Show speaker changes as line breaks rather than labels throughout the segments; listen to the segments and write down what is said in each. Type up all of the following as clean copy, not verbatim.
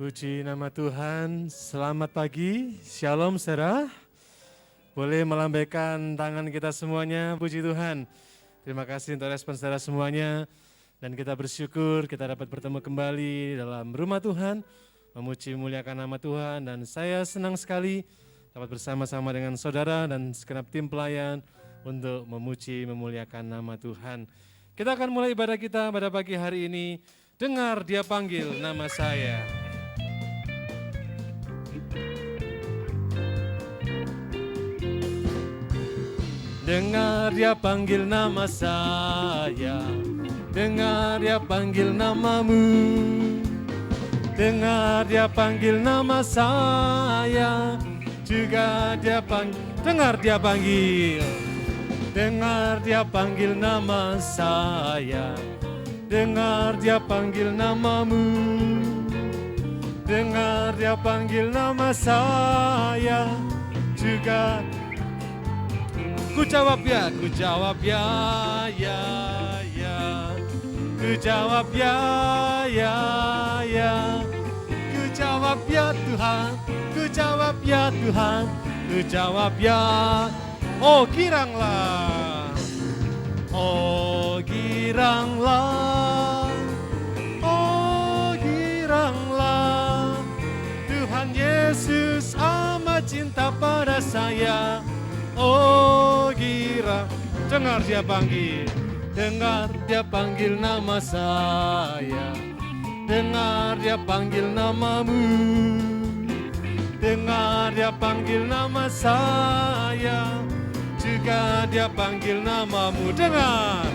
Puji nama Tuhan, selamat pagi, shalom saudara. Boleh melambaikan tangan kita semuanya, puji Tuhan. Terima kasih untuk respon saudara semuanya. Dan kita bersyukur kita dapat bertemu kembali dalam rumah Tuhan, memuji memuliakan nama Tuhan. Dan saya senang sekali dapat bersama-sama dengan saudara dan segenap tim pelayan untuk memuji memuliakan nama Tuhan. Kita akan mulai ibadah kita pada pagi hari ini. Dengar Dia panggil nama saya. Dengar Dia panggil nama saya, dengar Dia panggil namamu. Dengar Dia panggil nama saya, juga Dia panggil. Dengar Dia panggil, dengar Dia panggil nama saya, dengar Dia panggil namamu. Dengar Dia panggil nama saya, juga. Ku jawab ya, ku jawab ya, ya, ya. Ku jawab ya, ya, ya. Ku jawab ya Tuhan, ku jawab ya Tuhan, ku jawab ya. Oh giranglah, oh giranglah, oh giranglah. Tuhan Yesus amat cinta pada saya. Oh girang, dengar Dia panggil, dengar Dia panggil nama saya, dengar Dia panggil namamu, dengar Dia panggil nama saya, juga Dia panggil namamu. Dengar,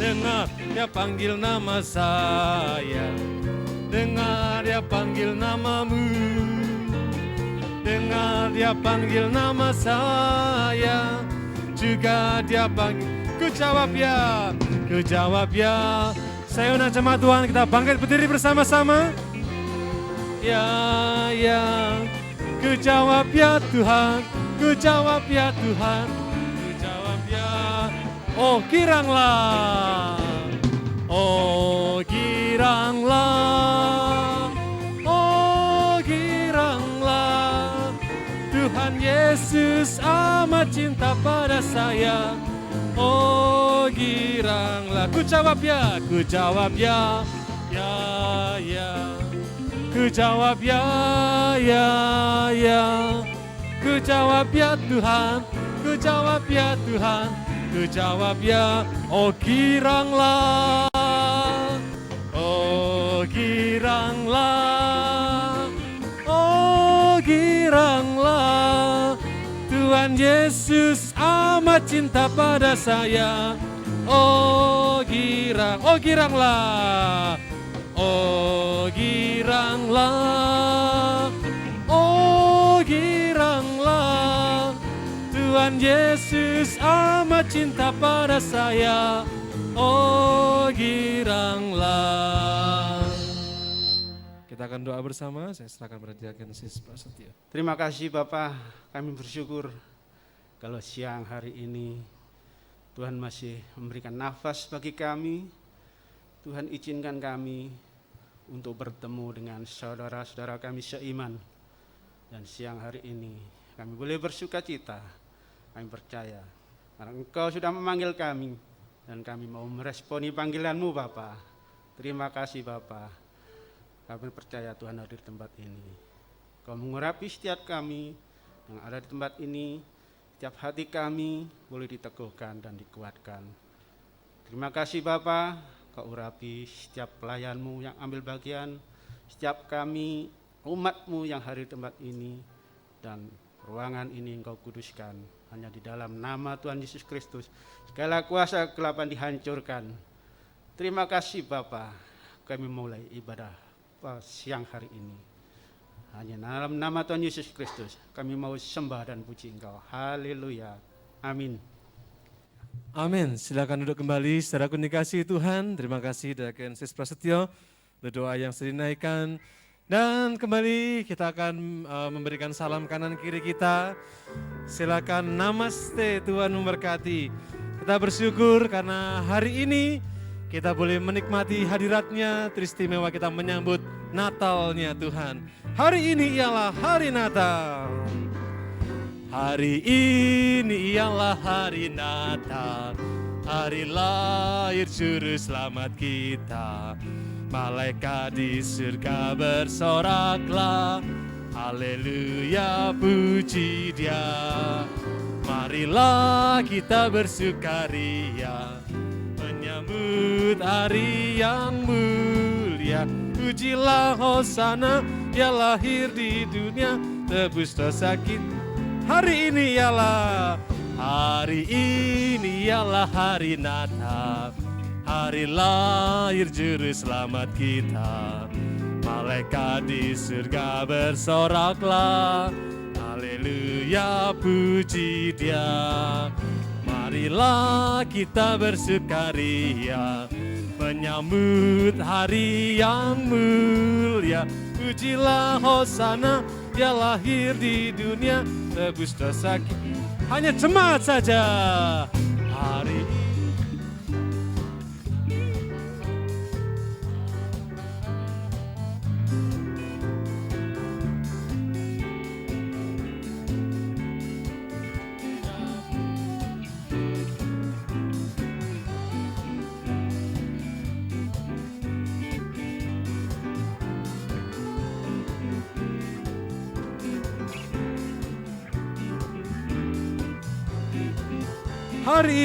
dengar Dia panggil nama saya, dengar Dia panggil namamu. Dengar Dia panggil nama saya, juga Dia panggil. Ku jawab ya, ku jawab ya. Saya undang jemaat Tuhan, kita bangkit berdiri bersama-sama. Ya, ya. Ku jawab ya Tuhan, ku jawab ya Tuhan, ku jawab ya. Oh giranglah, oh giranglah, oh giranglah. Tuhan Yesus amat cinta pada saya. Oh giranglah. Ku jawab ya, ku jawab ya, ya, ya. Ku jawab ya, ya, ya. Ku jawab ya Tuhan, ku jawab ya Tuhan, ku jawab ya. Oh giranglah, oh giranglah, oh giranglah. Tuhan Yesus amat cinta pada saya. Oh girang, oh giranglah, oh giranglah, oh giranglah. Tuhan Yesus amat cinta pada saya. Oh giranglah. Kita akan doa bersama, saya serahkan pada Diaken Sis Prasetyo.
Terima kasih Bapak, kami bersyukur kalau siang hari ini Tuhan masih memberikan nafas bagi kami. Tuhan izinkan kami untuk bertemu dengan saudara-saudara kami seiman. Dan siang hari ini kami boleh bersuka cita, kami percaya karena Engkau sudah memanggil kami dan kami mau meresponi panggilan-Mu Bapak. Terima kasih Bapak. Kami percaya Tuhan ada di tempat ini. Kau mengurapi setiap kami yang ada di tempat ini. Setiap hati kami boleh diteguhkan dan dikuatkan. Terima kasih Bapa, Kau urapi setiap pelayan-Mu yang ambil bagian. Setiap kami, umat-Mu yang hadir di tempat ini. Dan ruangan ini Engkau kuduskan. Hanya di dalam nama Tuhan Yesus Kristus. Segala kuasa kegelapan dihancurkan. Terima kasih Bapa, kami mulai ibadah siang hari ini. Hanya dalam nama Tuhan Yesus Kristus kami mau sembah dan puji Engkau. Haleluya. Amin.
Amin. Silakan duduk kembali. Saudaraku dikasihi Tuhan. Terima kasih Diaken Sis Prasetyo untuk doa yang sudah dinaikkan. Dan kembali kita akan memberikan salam kanan kiri kita. Silakan namaste, Tuhan memberkati. Kita bersyukur karena hari ini kita boleh menikmati hadiratnya, teristimewa kita menyambut Natalnya Tuhan. Hari ini ialah hari Natal. Hari ini ialah hari Natal, hari lahir juru selamat kita. Malaikat di surga bersoraklah, haleluya puji Dia. Marilah kita bersukaria, menyambut hari yang mulia. Pujilah Hosana, Dia lahir di dunia, tebus dosa kita. Hari ini ialah hari Natal, hari lahir juru selamat kita. Malaikat di surga bersoraklah, haleluya puji Dia. Marilah kita bersukaria, menyambut hari yang mulia. Pujilah Hosana, Dia lahir di dunia, tebus dosa kita. Hanya jemaat saja hari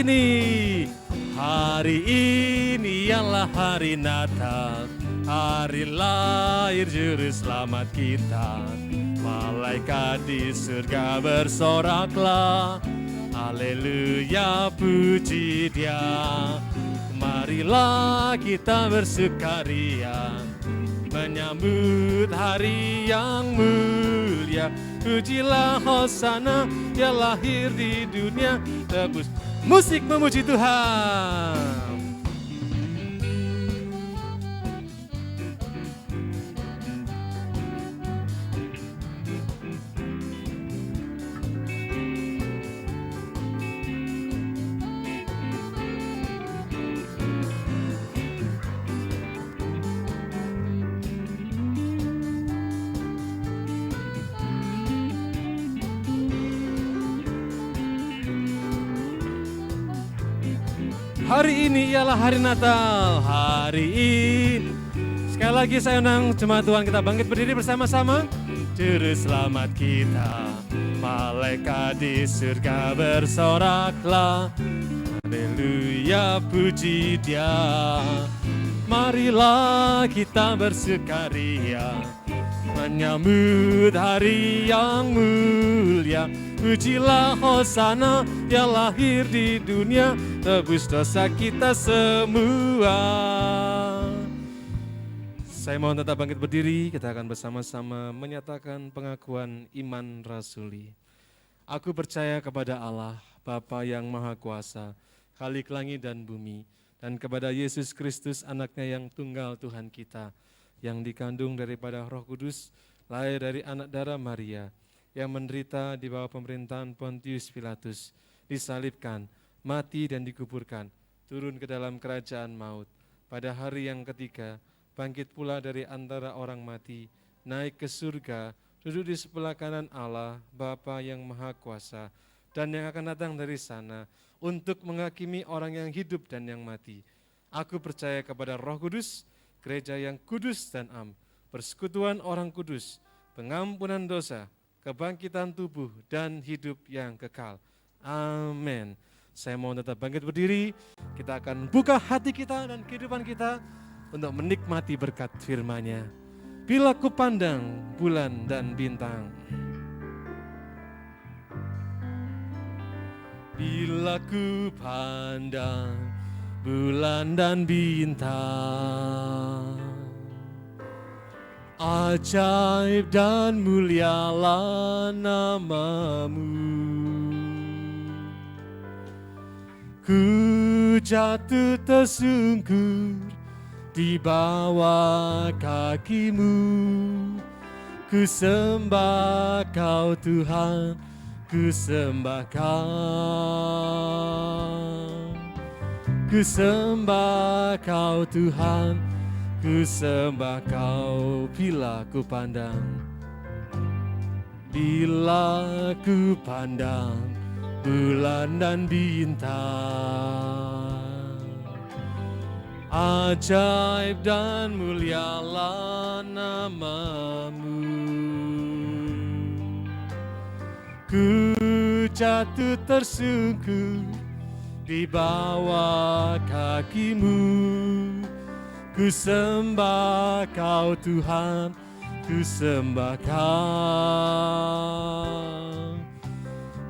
ini. Hari ini ialah hari Natal, hari lahir juru selamat kita. Malaikat di surga bersoraklah, haleluya puji Dia. Marilah kita bersukaria, menyambut hari yang mulia. Pujilah Hosana, Dia lahir di dunia, tebus. Musik memuji Tuhan. Hari ini ialah hari Natal, hari ini. Sekali lagi saya undang jemaat Tuhan kita bangkit berdiri bersama-sama. Juru selamat kita, malaikat di surga bersoraklah, haleluya puji Dia. Marilah kita bersukaria, menyambut hari yang mulia. Pujilah Hosana, Dia lahir di dunia, tebus dosa kita semua. Saya mohon tetap bangkit berdiri, kita akan bersama-sama menyatakan pengakuan iman rasuli. Aku percaya kepada Allah, Bapa yang Maha Kuasa, Khalik langit dan bumi, dan kepada Yesus Kristus anaknya yang tunggal Tuhan kita, yang dikandung daripada Roh Kudus, lahir dari anak darah Maria, yang menderita di bawah pemerintahan Pontius Pilatus, disalibkan, mati dan dikuburkan, turun ke dalam kerajaan maut. Pada hari yang ketiga, bangkit pula dari antara orang mati, naik ke surga, duduk di sebelah kanan Allah, Bapa yang Maha Kuasa, dan yang akan datang dari sana, untuk menghakimi orang yang hidup dan yang mati. Aku percaya kepada Roh Kudus, gereja yang kudus dan am, persekutuan orang kudus, pengampunan dosa, kebangkitan tubuh, dan hidup yang kekal. Amin. Saya mohon tetap bangkit berdiri, kita akan buka hati kita dan kehidupan kita untuk menikmati berkat firman-Nya. Bila ku pandang bulan dan bintang, bila ku pandang bulan dan bintang, ajaib dan mulialah nama-Mu. Ku jatuh tersungkur di bawah kaki-Mu. Ku sembah Kau Tuhan, ku sembah Kau. Ku sembah Kau Tuhan, ku sembah kau bila ku pandang. Bila ku pandang bulan dan bintang, ajaib dan mulialah namamu. Ku jatuh tersungkur di bawah kakimu. Ku sembah kau Tuhan, ku sembah kau.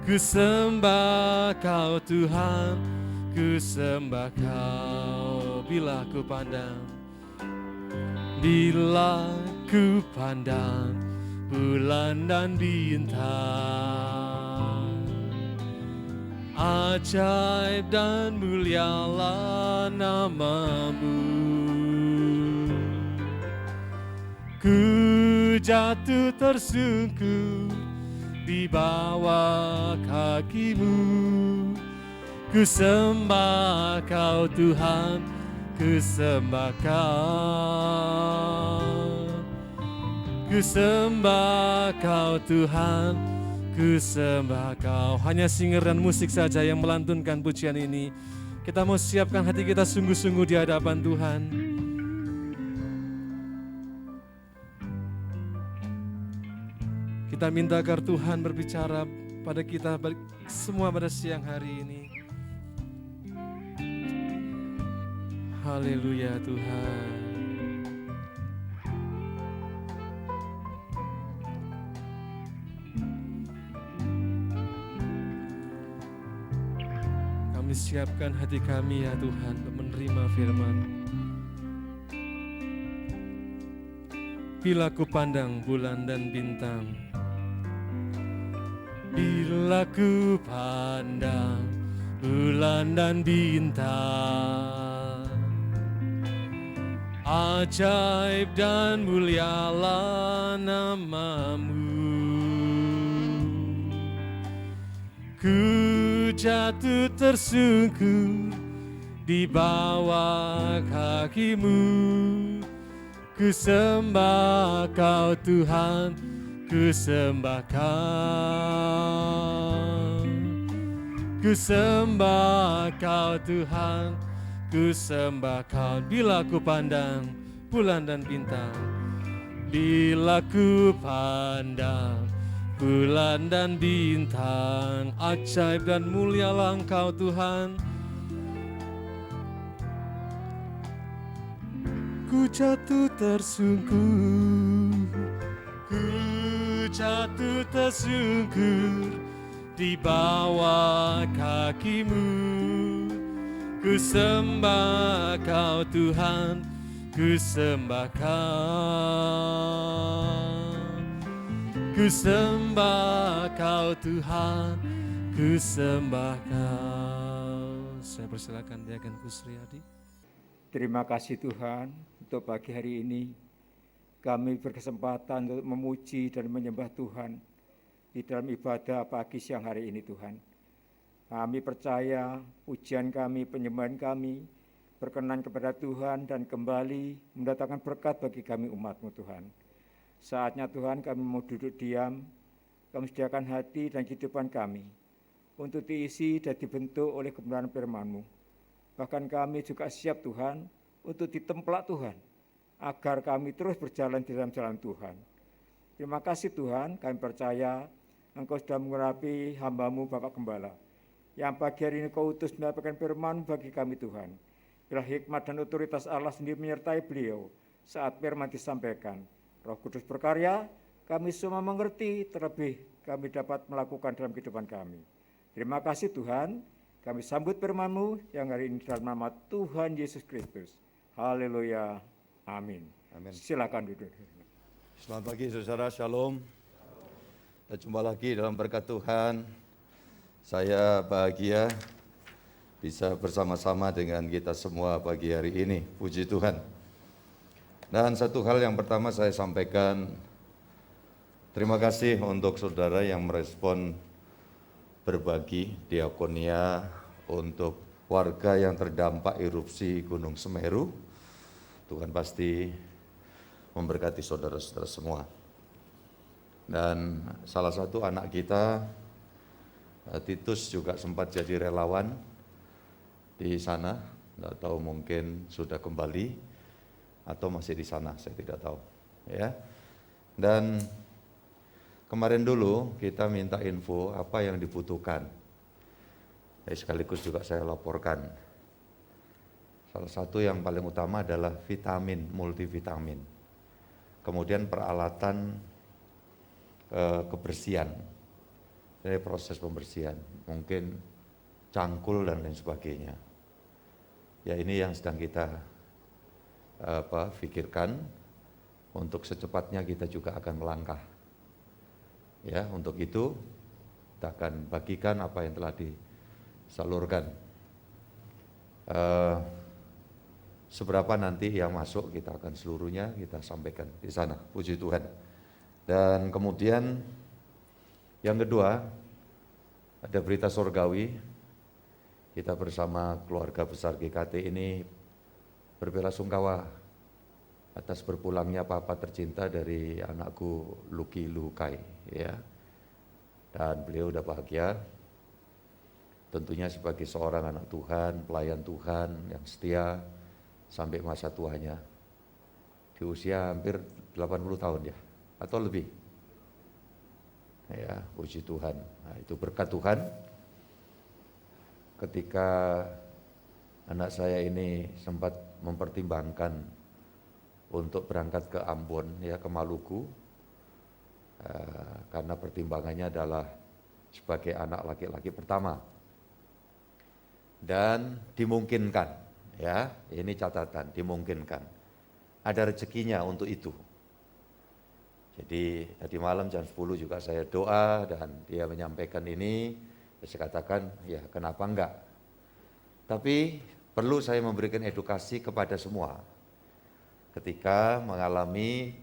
Ku sembah kau Tuhan, ku sembah kau. Bila ku pandang, bila ku pandang bulan dan bintang, ajaib dan mulialah namamu. Ku jatuh tersungkur di bawah kakimu. Ku sembah kau Tuhan, ku sembah kau. Ku sembah kau Tuhan, ku sembah kau. Hanya singer dan musik saja yang melantunkan pujian ini. Kita mau siapkan hati kita sungguh-sungguh di hadapan Tuhan. Kita minta agar Tuhan berbicara pada kita semua pada siang hari ini. Haleluya Tuhan. Kami siapkan hati kami ya Tuhan untuk menerima firman. Bila ku pandang bulan dan bintang, bila ku pandang bulan dan bintang, ajaib dan mulialah namamu. Ku jatuh tersungkur di bawah kakimu. Ku sembah kau Tuhan, ku sembah kau. Ku sembah kau Tuhan, ku sembah kau. Bila ku pandang bulan dan bintang, bila ku pandang bulan dan bintang, ajaib dan mulialah Engkau Tuhan. Ku jatuh tersungkur, ku jatuh tersungkur di bawah kakimu. Ku sembah kau Tuhan, ku sembah kau. Ku sembah kau Tuhan, ku sembah kau. Saya persilakan Diaken Kusriyadi.
Terima kasih Tuhan untuk pagi hari ini. Kami berkesempatan untuk memuji dan menyembah Tuhan di dalam ibadah pagi siang hari ini Tuhan. Kami percaya pujian kami, penyembahan kami berkenan kepada Tuhan dan kembali mendatangkan berkat bagi kami umat-Mu Tuhan. Saatnya Tuhan kami mau duduk diam, kami sediakan hati dan kehidupan kami untuk diisi dan dibentuk oleh kebenaran firman-Mu. Bahkan kami juga siap Tuhan untuk ditemplak Tuhan, agar kami terus berjalan di dalam jalan Tuhan. Terima kasih Tuhan, kami percaya Engkau sudah mengurapi hamba-Mu Bapak Gembala, yang pagi hari ini Kau utus menyampaikan firman bagi kami Tuhan. Biar hikmat dan otoritas Allah sendiri menyertai beliau saat firman disampaikan. Roh Kudus berkarya, kami semua mengerti, terlebih kami dapat melakukan dalam kehidupan kami. Terima kasih Tuhan, kami sambut firman-Mu yang hari ini dalam nama Tuhan Yesus Kristus. Haleluya, amin.
Amin.
Silakan duduk.
Selamat pagi saudara, shalom. Kita jumpa lagi dalam berkat Tuhan. Saya bahagia bisa bersama-sama dengan kita semua pagi hari ini. Puji Tuhan. Dan satu hal yang pertama saya sampaikan, terima kasih untuk saudara yang merespon berbagi diakonia untuk warga yang terdampak erupsi Gunung Semeru. Tuhan pasti memberkati saudara-saudara semua. Dan salah satu anak kita, Titus, juga sempat jadi relawan di sana. Tidak tahu mungkin sudah kembali atau masih di sana, saya tidak tahu. Ya. Dan kemarin dulu kita minta info apa yang dibutuhkan. Sekaligus juga saya laporkan. Salah satu yang paling utama adalah vitamin, multivitamin. Kemudian peralatan kebersihan, dari proses pembersihan, mungkin cangkul dan lain sebagainya. Ya, ini yang sedang kita pikirkan. Untuk secepatnya kita juga akan melangkah. Ya, untuk itu kita akan bagikan apa yang telah disalurkan. Seberapa nanti yang masuk kita akan seluruhnya kita sampaikan di sana, puji Tuhan. Dan kemudian yang kedua, ada berita surgawi. Kita bersama keluarga besar GKT ini berbelasungkawa atas berpulangnya papa tercinta dari anakku Lucky Lukai, ya. Dan beliau udah bahagia. Tentunya sebagai seorang anak Tuhan, pelayan Tuhan yang setia sampai masa tuanya. Di usia hampir 80 tahun ya, atau lebih. Ya, puji Tuhan. Nah, itu berkat Tuhan. Ketika anak saya ini sempat mempertimbangkan untuk berangkat ke Ambon, ya, ke Maluku, karena pertimbangannya adalah sebagai anak laki-laki pertama. Dan dimungkinkan, ya, ini catatan, dimungkinkan. Ada rezekinya untuk itu. Jadi tadi malam jam 10 juga saya doa dan dia menyampaikan ini, saya katakan ya kenapa enggak. Tapi perlu saya memberikan edukasi kepada semua. Ketika mengalami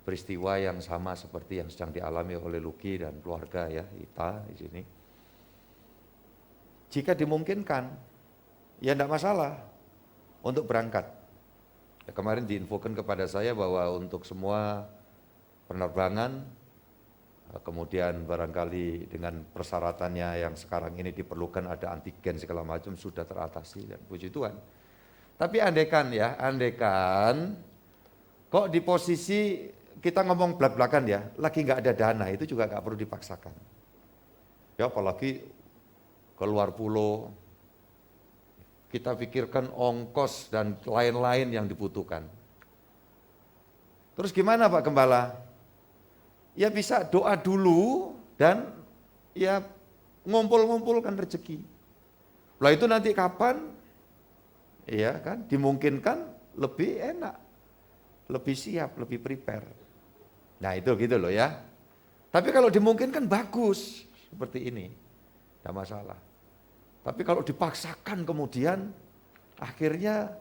peristiwa yang sama seperti yang sedang dialami oleh Lucky dan keluarga, ya, Ita di sini. Jika dimungkinkan, ya enggak masalah untuk berangkat. Ya, kemarin diinfokan kepada saya bahwa untuk semua penerbangan, kemudian barangkali dengan persyaratannya yang sekarang ini diperlukan ada antigen segala macam sudah teratasi dan puji Tuhan. Tapi andaikan kok di posisi kita ngomong belak-belakan ya, lagi nggak ada dana, itu juga nggak perlu dipaksakan. Ya apalagi keluar pulau, kita pikirkan ongkos dan lain-lain yang dibutuhkan. Terus gimana Pak Gembala? Ya bisa doa dulu dan ya ngumpul-ngumpulkan rezeki. Lah itu nanti kapan? Ya kan, dimungkinkan lebih enak, lebih siap, lebih prepare. Nah itu gitu loh ya. Tapi kalau dimungkinkan bagus seperti ini, tidak masalah. Tapi kalau dipaksakan kemudian akhirnya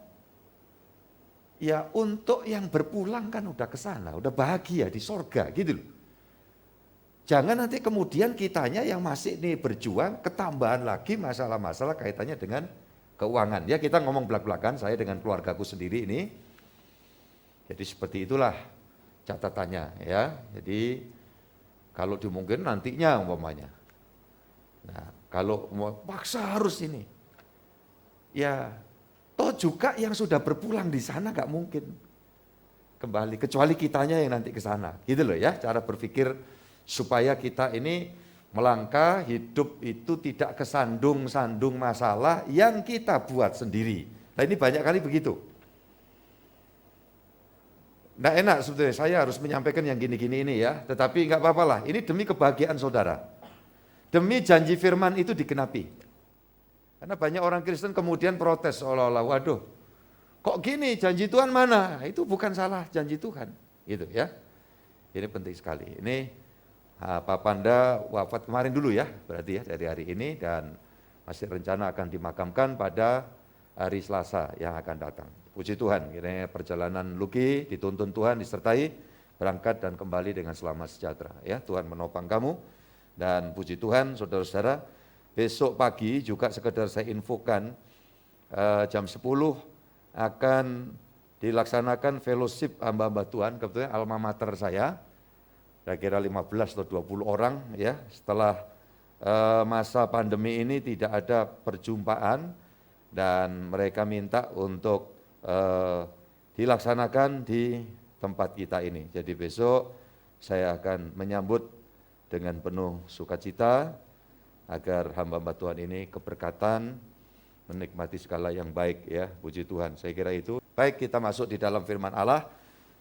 ya untuk yang berpulang kan udah ke sana, udah bahagia di sorga gitu loh. Jangan nanti kemudian kitanya yang masih nih berjuang ketambahan lagi masalah-masalah kaitannya dengan keuangan. Ya kita ngomong belak-belakan, saya dengan keluargaku sendiri ini. Jadi seperti itulah catatannya ya. Jadi kalau dimungkinkan nantinya umpamanya. Nah kalau mau paksa harus ini. Ya toh juga yang sudah berpulang di sana gak mungkin kembali. Kecuali kitanya yang nanti ke sana. Gitu loh ya cara berpikir. Supaya kita ini melangkah hidup itu tidak kesandung-sandung masalah yang kita buat sendiri. Nah ini banyak kali begitu. Nggak enak sebetulnya saya harus menyampaikan yang gini-gini ini ya, tetapi nggak apa-apa lah, ini demi kebahagiaan saudara. Demi janji firman itu digenapi. Karena banyak orang Kristen kemudian protes seolah-olah, waduh kok gini janji Tuhan mana? Itu bukan salah janji Tuhan. Gitu ya. Ini penting sekali. Ini Pak Panda wafat kemarin dulu ya, berarti ya dari hari ini dan masih rencana akan dimakamkan pada hari Selasa yang akan datang. Puji Tuhan, kiranya perjalanan Lucky dituntun Tuhan, disertai, berangkat dan kembali dengan selamat sejahtera. Ya, Tuhan menopang kamu dan puji Tuhan, saudara-saudara. Besok pagi juga sekedar saya infokan jam 10 akan dilaksanakan fellowship hamba-hamba Tuhan, kebetulan alma mater saya, kira-kira 15 atau 20 orang ya. Setelah masa pandemi ini tidak ada perjumpaan dan mereka minta untuk dilaksanakan di tempat kita ini. Jadi besok saya akan menyambut dengan penuh sukacita agar hamba-hamba Tuhan ini keberkatan, menikmati segala yang baik ya, puji Tuhan. Saya kira itu. Baik, kita masuk di dalam firman Allah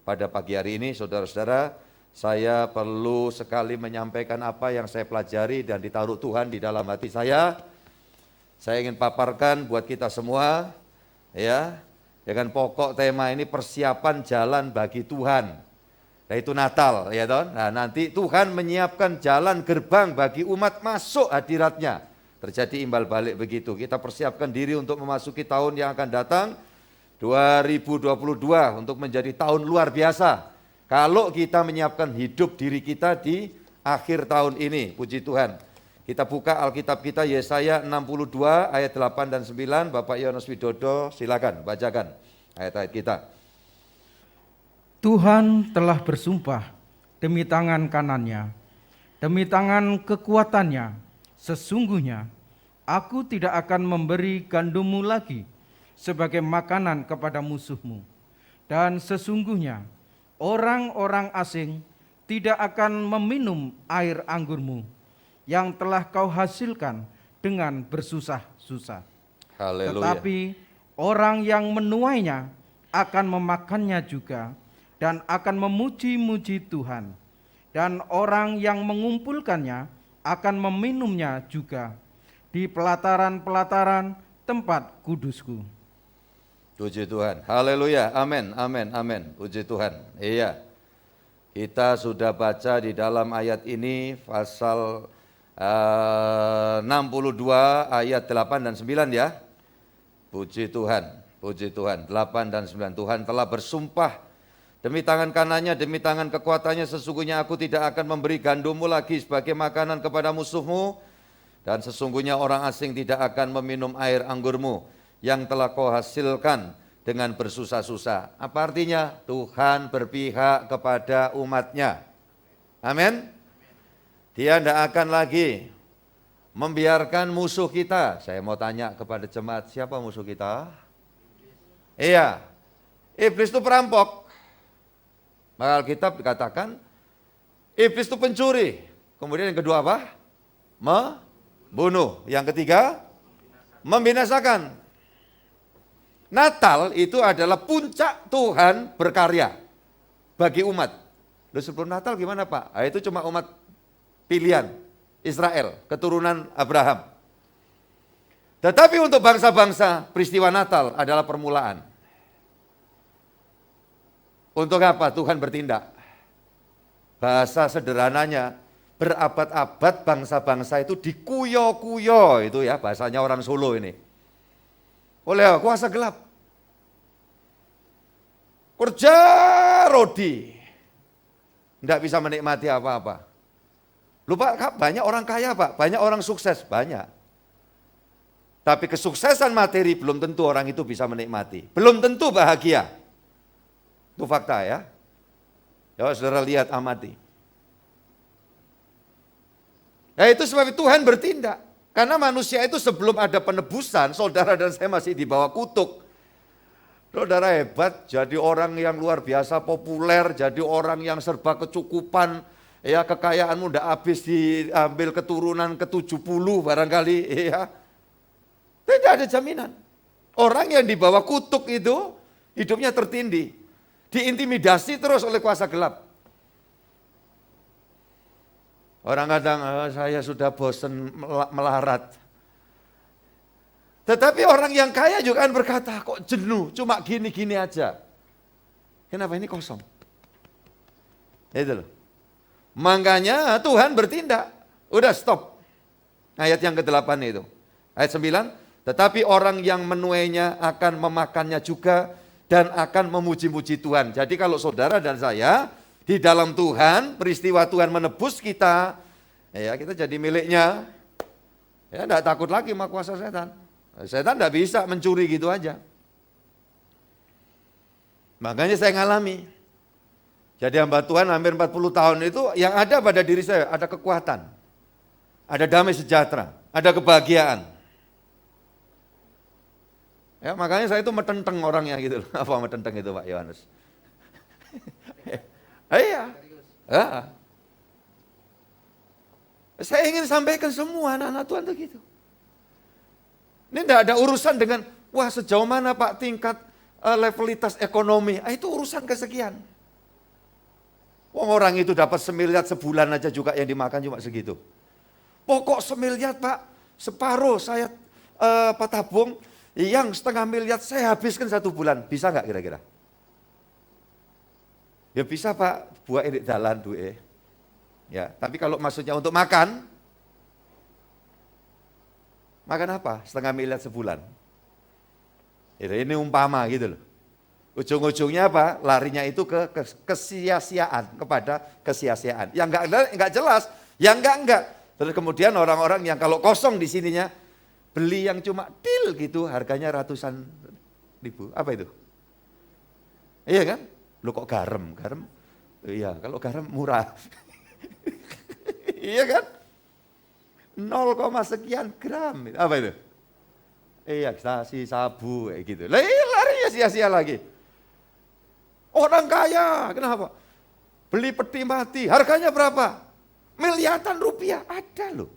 pada pagi hari ini, saudara-saudara. Saya perlu sekali menyampaikan apa yang saya pelajari dan ditaruh Tuhan di dalam hati saya. Saya ingin paparkan buat kita semua, ya, dengan pokok tema ini persiapan jalan bagi Tuhan. Yaitu Natal, ya toh. Nah, nanti Tuhan menyiapkan jalan gerbang bagi umat masuk hadiratnya. Terjadi imbal balik begitu. Kita persiapkan diri untuk memasuki tahun yang akan datang, 2022, untuk menjadi tahun luar biasa. Kalau kita menyiapkan hidup diri kita di akhir tahun ini, puji Tuhan. Kita buka Alkitab kita Yesaya 62 ayat 8 dan 9, Bapak Yohanes Widodo silakan bacakan ayat-ayat kita.
Tuhan telah bersumpah demi tangan kanannya, demi tangan kekuatannya, sesungguhnya aku tidak akan memberi gandummu lagi sebagai makanan kepada musuhmu, dan sesungguhnya orang-orang asing tidak akan meminum air anggurmu yang telah kau hasilkan dengan bersusah-susah.
Haleluya.
Tetapi orang yang menuainya akan memakannya juga dan akan memuji-muji Tuhan. Dan orang yang mengumpulkannya akan meminumnya juga di pelataran-pelataran tempat kudusku.
Puji Tuhan, haleluya, amin, amin, amin, puji Tuhan. Iya, kita sudah baca di dalam ayat ini pasal 62 ayat 8 dan 9 ya. Puji Tuhan, 8 dan 9. Tuhan telah bersumpah demi tangan kanannya, demi tangan kekuatannya, sesungguhnya aku tidak akan memberi gandummu lagi sebagai makanan kepada musuhmu, dan sesungguhnya orang asing tidak akan meminum air anggurmu yang telah kau hasilkan dengan bersusah-susah. Apa artinya? Tuhan berpihak kepada umatnya. Amin. Dia tidak akan lagi membiarkan musuh kita. Saya mau tanya kepada jemaat, siapa musuh kita? Iya, iblis itu perampok. Maka Alkitab dikatakan iblis itu pencuri. Kemudian yang kedua apa? Membunuh. Yang ketiga, membinasakan. Natal itu adalah puncak Tuhan berkarya bagi umat. Loh, sebelum Natal gimana Pak? Itu cuma umat pilihan Israel, keturunan Abraham. Tetapi untuk bangsa-bangsa, peristiwa Natal adalah permulaan. Untuk apa Tuhan bertindak? Bahasa sederhananya, berabad-abad bangsa-bangsa itu dikuyo-kuyo, itu ya bahasanya orang Solo ini, oleh kuasa gelap. Kerja rodi, tidak bisa menikmati apa-apa. Lupa, banyak orang kaya Pak, banyak orang sukses, banyak. Tapi kesuksesan materi belum tentu orang itu bisa menikmati, belum tentu bahagia. Itu fakta ya. Ya saudara lihat, amati. Ya itu sebab Tuhan bertindak. Karena manusia itu sebelum ada penebusan, saudara dan saya masih di bawah kutuk. Saudara hebat, jadi orang yang luar biasa populer, jadi orang yang serba kecukupan, ya kekayaanmu udah habis diambil keturunan ke-70 barangkali, ya. Tidak ada jaminan. Orang yang di bawah kutuk itu hidupnya tertindih, diintimidasi terus oleh kuasa gelap. Orang kadang, saya sudah bosan melarat. Tetapi orang yang kaya juga kan berkata, kok jenuh, cuma gini-gini aja. Kenapa ini kosong? Itu loh. Makanya Tuhan bertindak. Udah stop. Ayat yang ke-8 itu. Ayat 9, tetapi orang yang menuainya akan memakannya juga dan akan memuji-muji Tuhan. Jadi kalau saudara dan saya di dalam Tuhan, peristiwa Tuhan menebus kita, ya kita jadi miliknya. Ya enggak takut lagi sama kuasa setan. Setan enggak bisa mencuri gitu aja. Makanya saya ngalami. Jadi hamba Tuhan hampir 40 tahun itu yang ada pada diri saya, ada kekuatan. Ada damai sejahtera, ada kebahagiaan. Ya, makanya saya itu metenteng orangnya gitu. Apa metenteng itu Pak Yohanes? Iya. Ya. Saya ingin sampaikan semua anak-anak Tuhan itu gitu. Ini tidak ada urusan dengan, wah sejauh mana Pak tingkat levelitas ekonomi. Itu urusan kesekian. Wong orang itu dapat 1 miliar sebulan aja juga yang dimakan cuma segitu. Pokok 1 miliar Pak, separuh saya tabung, yang 0,5 miliar saya habiskan 1 bulan. Bisa nggak kira-kira? Ya bisa Pak, buat ini jalan duit. Ya, tapi kalau maksudnya untuk makan apa? 0,5 miliar sebulan. Ini umpama gitu loh. Ujung-ujungnya apa? Larinya itu ke kesia-siaan, kepada kesia-siaan. Yang enggak jelas, yang enggak. Terus kemudian orang-orang yang kalau kosong di sininya, beli yang cuma deal gitu, harganya ratusan ribu. Apa itu? Iya kan? Lu kok garam? Garam? Iya, kalau garam murah. Iya kan? 0, sekian gram. Apa itu? Iya, ekstasi, sabu, kayak gitu. Larinya sia-sia lagi. Orang kaya, kenapa? Beli peti mati, harganya berapa? Miliaran rupiah, ada loh.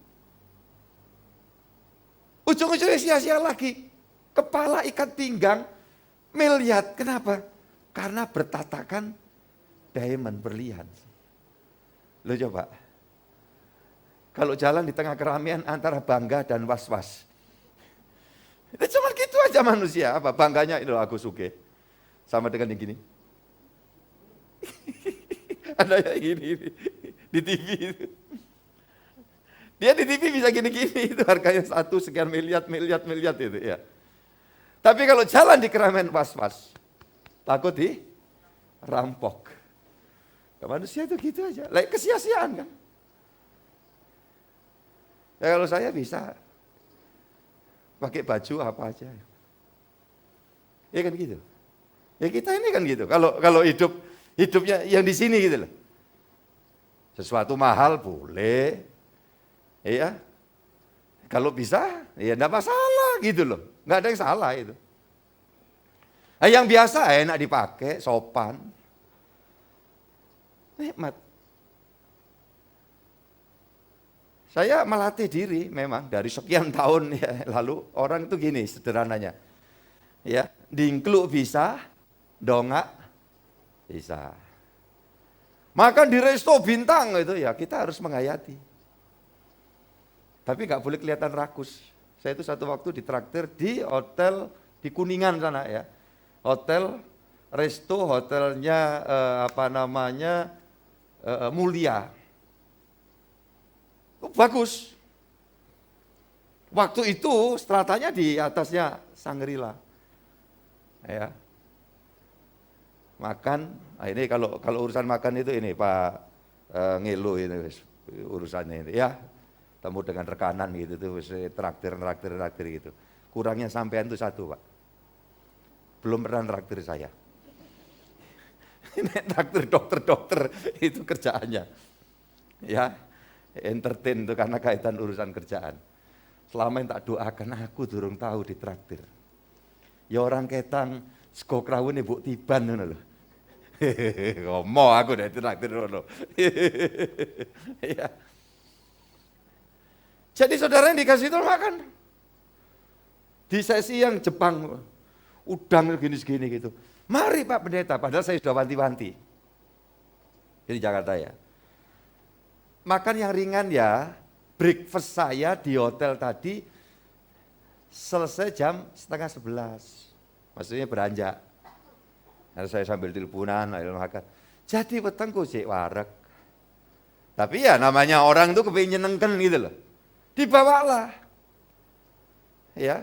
Ujung-ujungnya sia-sia lagi. Kepala ikat pinggang, miliar. Kenapa? Karena bertatakan diamond, berlian. Lo coba, kalau jalan di tengah keramaian antara bangga dan was-was. Itu cuma gitu aja manusia, apa bangganya itu aku suge. Sama dengan yang gini. Ada yang gini di TV itu. Dia di TV bisa gini-gini, itu harganya 1 sekian miliar itu ya. Tapi kalau jalan di keramaian was-was, takut dirampok. Manusia itu gitu aja, kesia-siaan kan. Ya kalau saya bisa pakai baju apa aja. Ya kan gitu. Ya kita ini kan gitu. Kalau hidupnya yang di sini gitu loh. Sesuatu mahal boleh. Iya. Kalau bisa, ya enggak masalah gitu loh. Enggak ada yang salah itu. Yang biasa enak dipakai, sopan. Nikmat. Saya melatih diri memang dari sekian tahun ya lalu orang itu gini sederhananya. Ya, dingkluk bisa, dongak bisa. Makan di resto bintang itu ya kita harus menghayati. Tapi nggak boleh kelihatan rakus. Saya itu satu waktu ditraktir di hotel di Kuningan sana ya. Hotel, resto, hotelnya Mulia. Bagus. Waktu itu stratanya di atasnya Shangri-La. Ya. Makan, ini kalau urusan makan itu ini Pak Ngelo ini urusannya ini ya. Temu dengan rekanan gitu tuh traktir gitu. Kurangnya sampean itu 1, Pak. Belum pernah traktir saya. Ini traktir dokter itu kerjaannya. Ya. Entertain itu karena kaitan urusan kerjaan. Selama yang tak doakan aku durung tahu ditraktir. Ya orang ketang sego krawune mbok tiban ngono lho. Ngomong aku dari traktir ngono. Ya. Jadi saudara yang dikasih itu makan. Di sesi yang Jepang udang segini gitu. Mari Pak Pendeta, padahal saya sudah wanti-wanti. Di Jakarta ya. Makan yang ringan ya, breakfast saya di hotel tadi selesai jam 10:30. Maksudnya beranjak. Nah, saya sambil teleponan, makan. Jadi wetengku sik wareg. Tapi ya namanya orang tuh kepingin nyenengkan gitu loh. Dibawalah. Ya.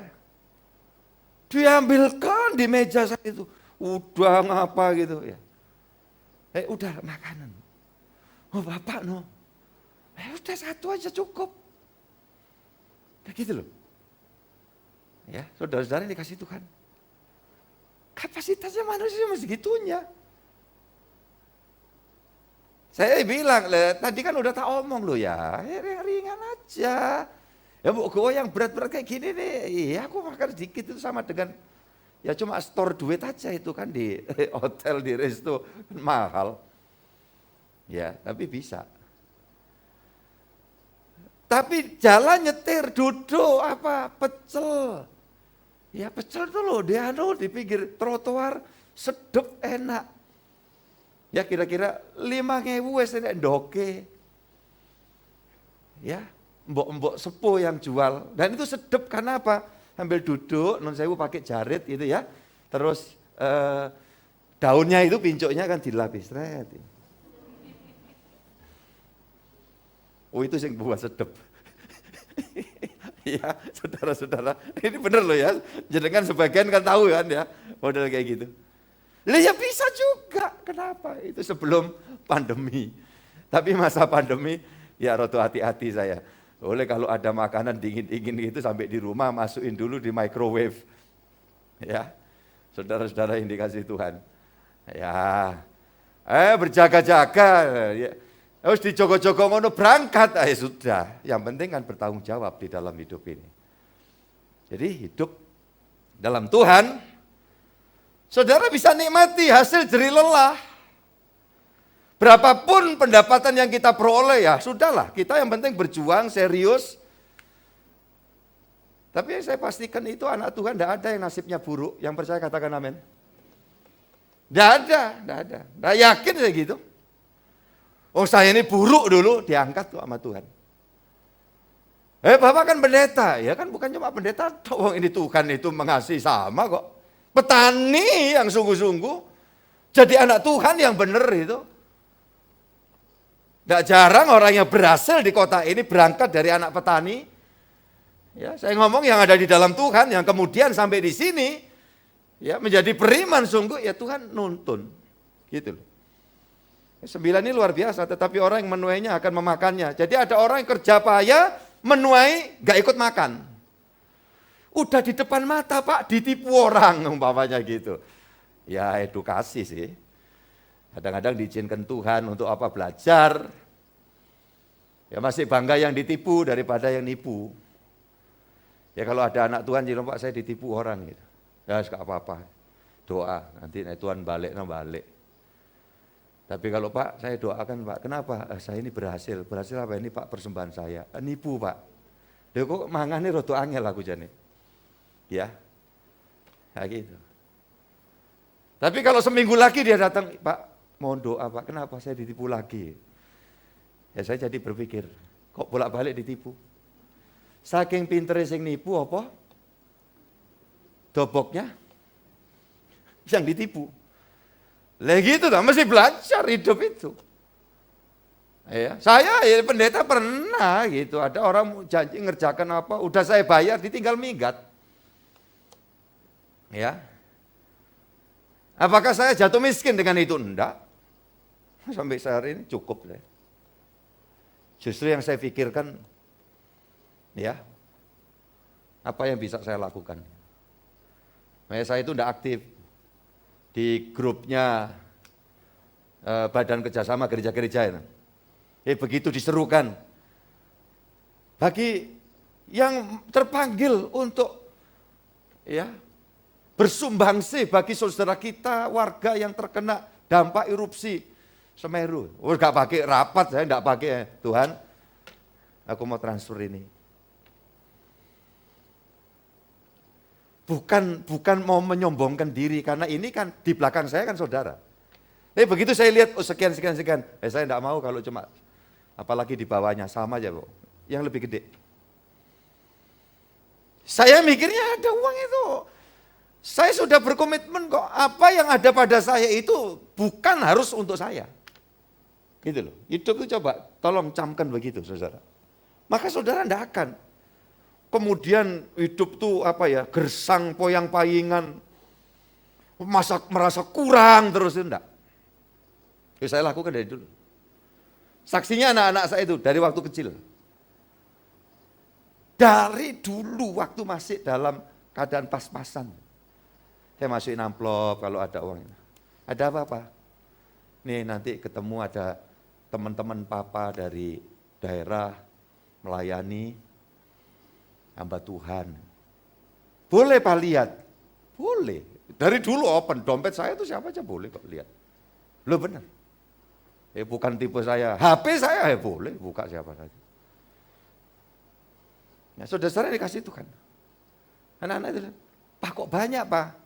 Diambilkan di meja saya itu. Udang apa gitu ya. Udah makanan. Oh Bapak no. Udah 1 aja cukup. Kayak gitu loh. Ya, saudara-saudara yang dikasih Tuhan. Kapasitasnya manusia masih segitunya. Saya bilang, tadi kan udah tak omong loh ya, ringan aja. Ya mau gue yang berat-berat kayak gini nih, iya aku makan sedikit itu sama dengan, ya cuma store duit aja itu kan di hotel, di resto, mahal. Ya, tapi bisa. Tapi jalan nyetir, duduk, pecel. Ya pecel tuh loh, dia di pinggir trotoar, sedep, enak. Ya kira-kira 5.000 wes nek ndoke. Ya, mbok-mbok sepuh yang jual. Dan itu sedep karena apa? Sambil duduk, non sewu pakai jarit gitu ya. Terus daunnya itu pincuknya kan dilapis. Oh itu yang buat sedep. Ya, saudara-saudara, ini bener loh ya. Jenengan sebagian kan tahu kan ya, model kayak gitu. Lah ya bisa juga, kenapa? Itu sebelum pandemi. Tapi masa pandemi, ya rada hati-hati saya. Oleh kalau ada makanan dingin-dingin gitu sampai di rumah, masukin dulu di microwave. Ya, saudara-saudara yang dikasih Tuhan. Ya, berjaga-jaga. Ya. Harus dijogo-jogo ngono berangkat, sudah. Yang penting kan bertanggung jawab di dalam hidup ini. Jadi hidup dalam Tuhan, saudara bisa nikmati hasil jerih lelah. Berapapun pendapatan yang kita peroleh ya sudahlah, kita yang penting berjuang serius. Tapi yang saya pastikan itu anak Tuhan tidak ada yang nasibnya buruk. Yang percaya katakan amin. Tidak ada. Tidak yakin saya gitu. Oh saya ini buruk dulu, diangkat tuh sama Tuhan. Bapak kan pendeta, ya kan bukan cuma pendeta, ini Tuhan itu mengasihi sama kok. Petani yang sungguh-sungguh, jadi anak Tuhan yang benar itu. Tidak jarang orang yang berhasil di kota ini berangkat dari anak petani. Ya, saya ngomong yang ada di dalam Tuhan, yang kemudian sampai di sini, ya menjadi beriman sungguh, ya Tuhan nuntun. Gitu loh. 9 ini luar biasa, tetapi orang yang menuainya akan memakannya. Jadi ada orang yang kerja payah, menuai, gak ikut makan. Udah di depan mata Pak, ditipu orang umpamanya gitu. Ya edukasi sih. Kadang-kadang diizinkan Tuhan untuk apa belajar. Ya masih bangga yang ditipu daripada yang nipu. Ya kalau ada anak Tuhan, jadi Pak saya ditipu orang gitu. Ya gak apa-apa, doa, nanti Tuhan balik. Tapi kalau Pak, saya doakan Pak, kenapa? Saya ini berhasil apa ini Pak persembahan saya? Nipu Pak. Dia kok mangane rada angel aku jane. Ya, kayak gitu. Tapi kalau seminggu lagi dia datang, Pak, mohon doa Pak, kenapa saya ditipu lagi? Ya saya jadi berpikir, kok bolak-balik ditipu? Saking pintere sing nipu apa? Doboknya yang ditipu. Lah gitu lah, mesti belajar hidup itu. Ya, saya pendeta pernah gitu, ada orang janji ngerjakan apa, udah saya bayar, ditinggal minggat. Ya, apakah saya jatuh miskin dengan itu? Enggak. Sampai sehari ini cukup deh. Justru yang saya pikirkan, ya, apa yang bisa saya lakukan? Saya itu enggak aktif di grupnya Badan Kerjasama Gereja-Gereja ini. Begitu diserukan, bagi yang terpanggil untuk ya bersumbangsi bagi saudara kita, warga yang terkena dampak erupsi Semeru. Enggak pakai rapat, saya enggak pakai, Tuhan, aku mau transfer ini. Bukan mau menyombongkan diri, karena ini kan di belakang saya kan saudara. Begitu saya lihat, sekian, saya enggak mau kalau cuma, apalagi di bawahnya, sama aja kok, yang lebih gede. Saya mikirnya ada uang itu. Saya sudah berkomitmen kok, apa yang ada pada saya itu bukan harus untuk saya. Gitu loh, hidup itu coba, tolong camkan begitu saudara. Maka saudara enggak akan kemudian hidup tuh gersang poyang-payingan, merasa kurang terus, enggak. Saya lakukan dari dulu. Saksinya anak-anak saya itu dari waktu kecil. Dari dulu waktu masih dalam keadaan pas-pasan. Saya masukin amplop kalau ada uang. Ada apa? Nih nanti ketemu ada teman-teman papa dari daerah melayani hamba Tuhan. Boleh Pak lihat? Boleh. Dari dulu open, dompet saya itu siapa aja boleh kok lihat. Loh benar. Bukan tipe saya, HP saya boleh buka siapa saja. Nah, saudara-saudara dikasih Tuhan. Anak-anak itu, Pak kok banyak Pak?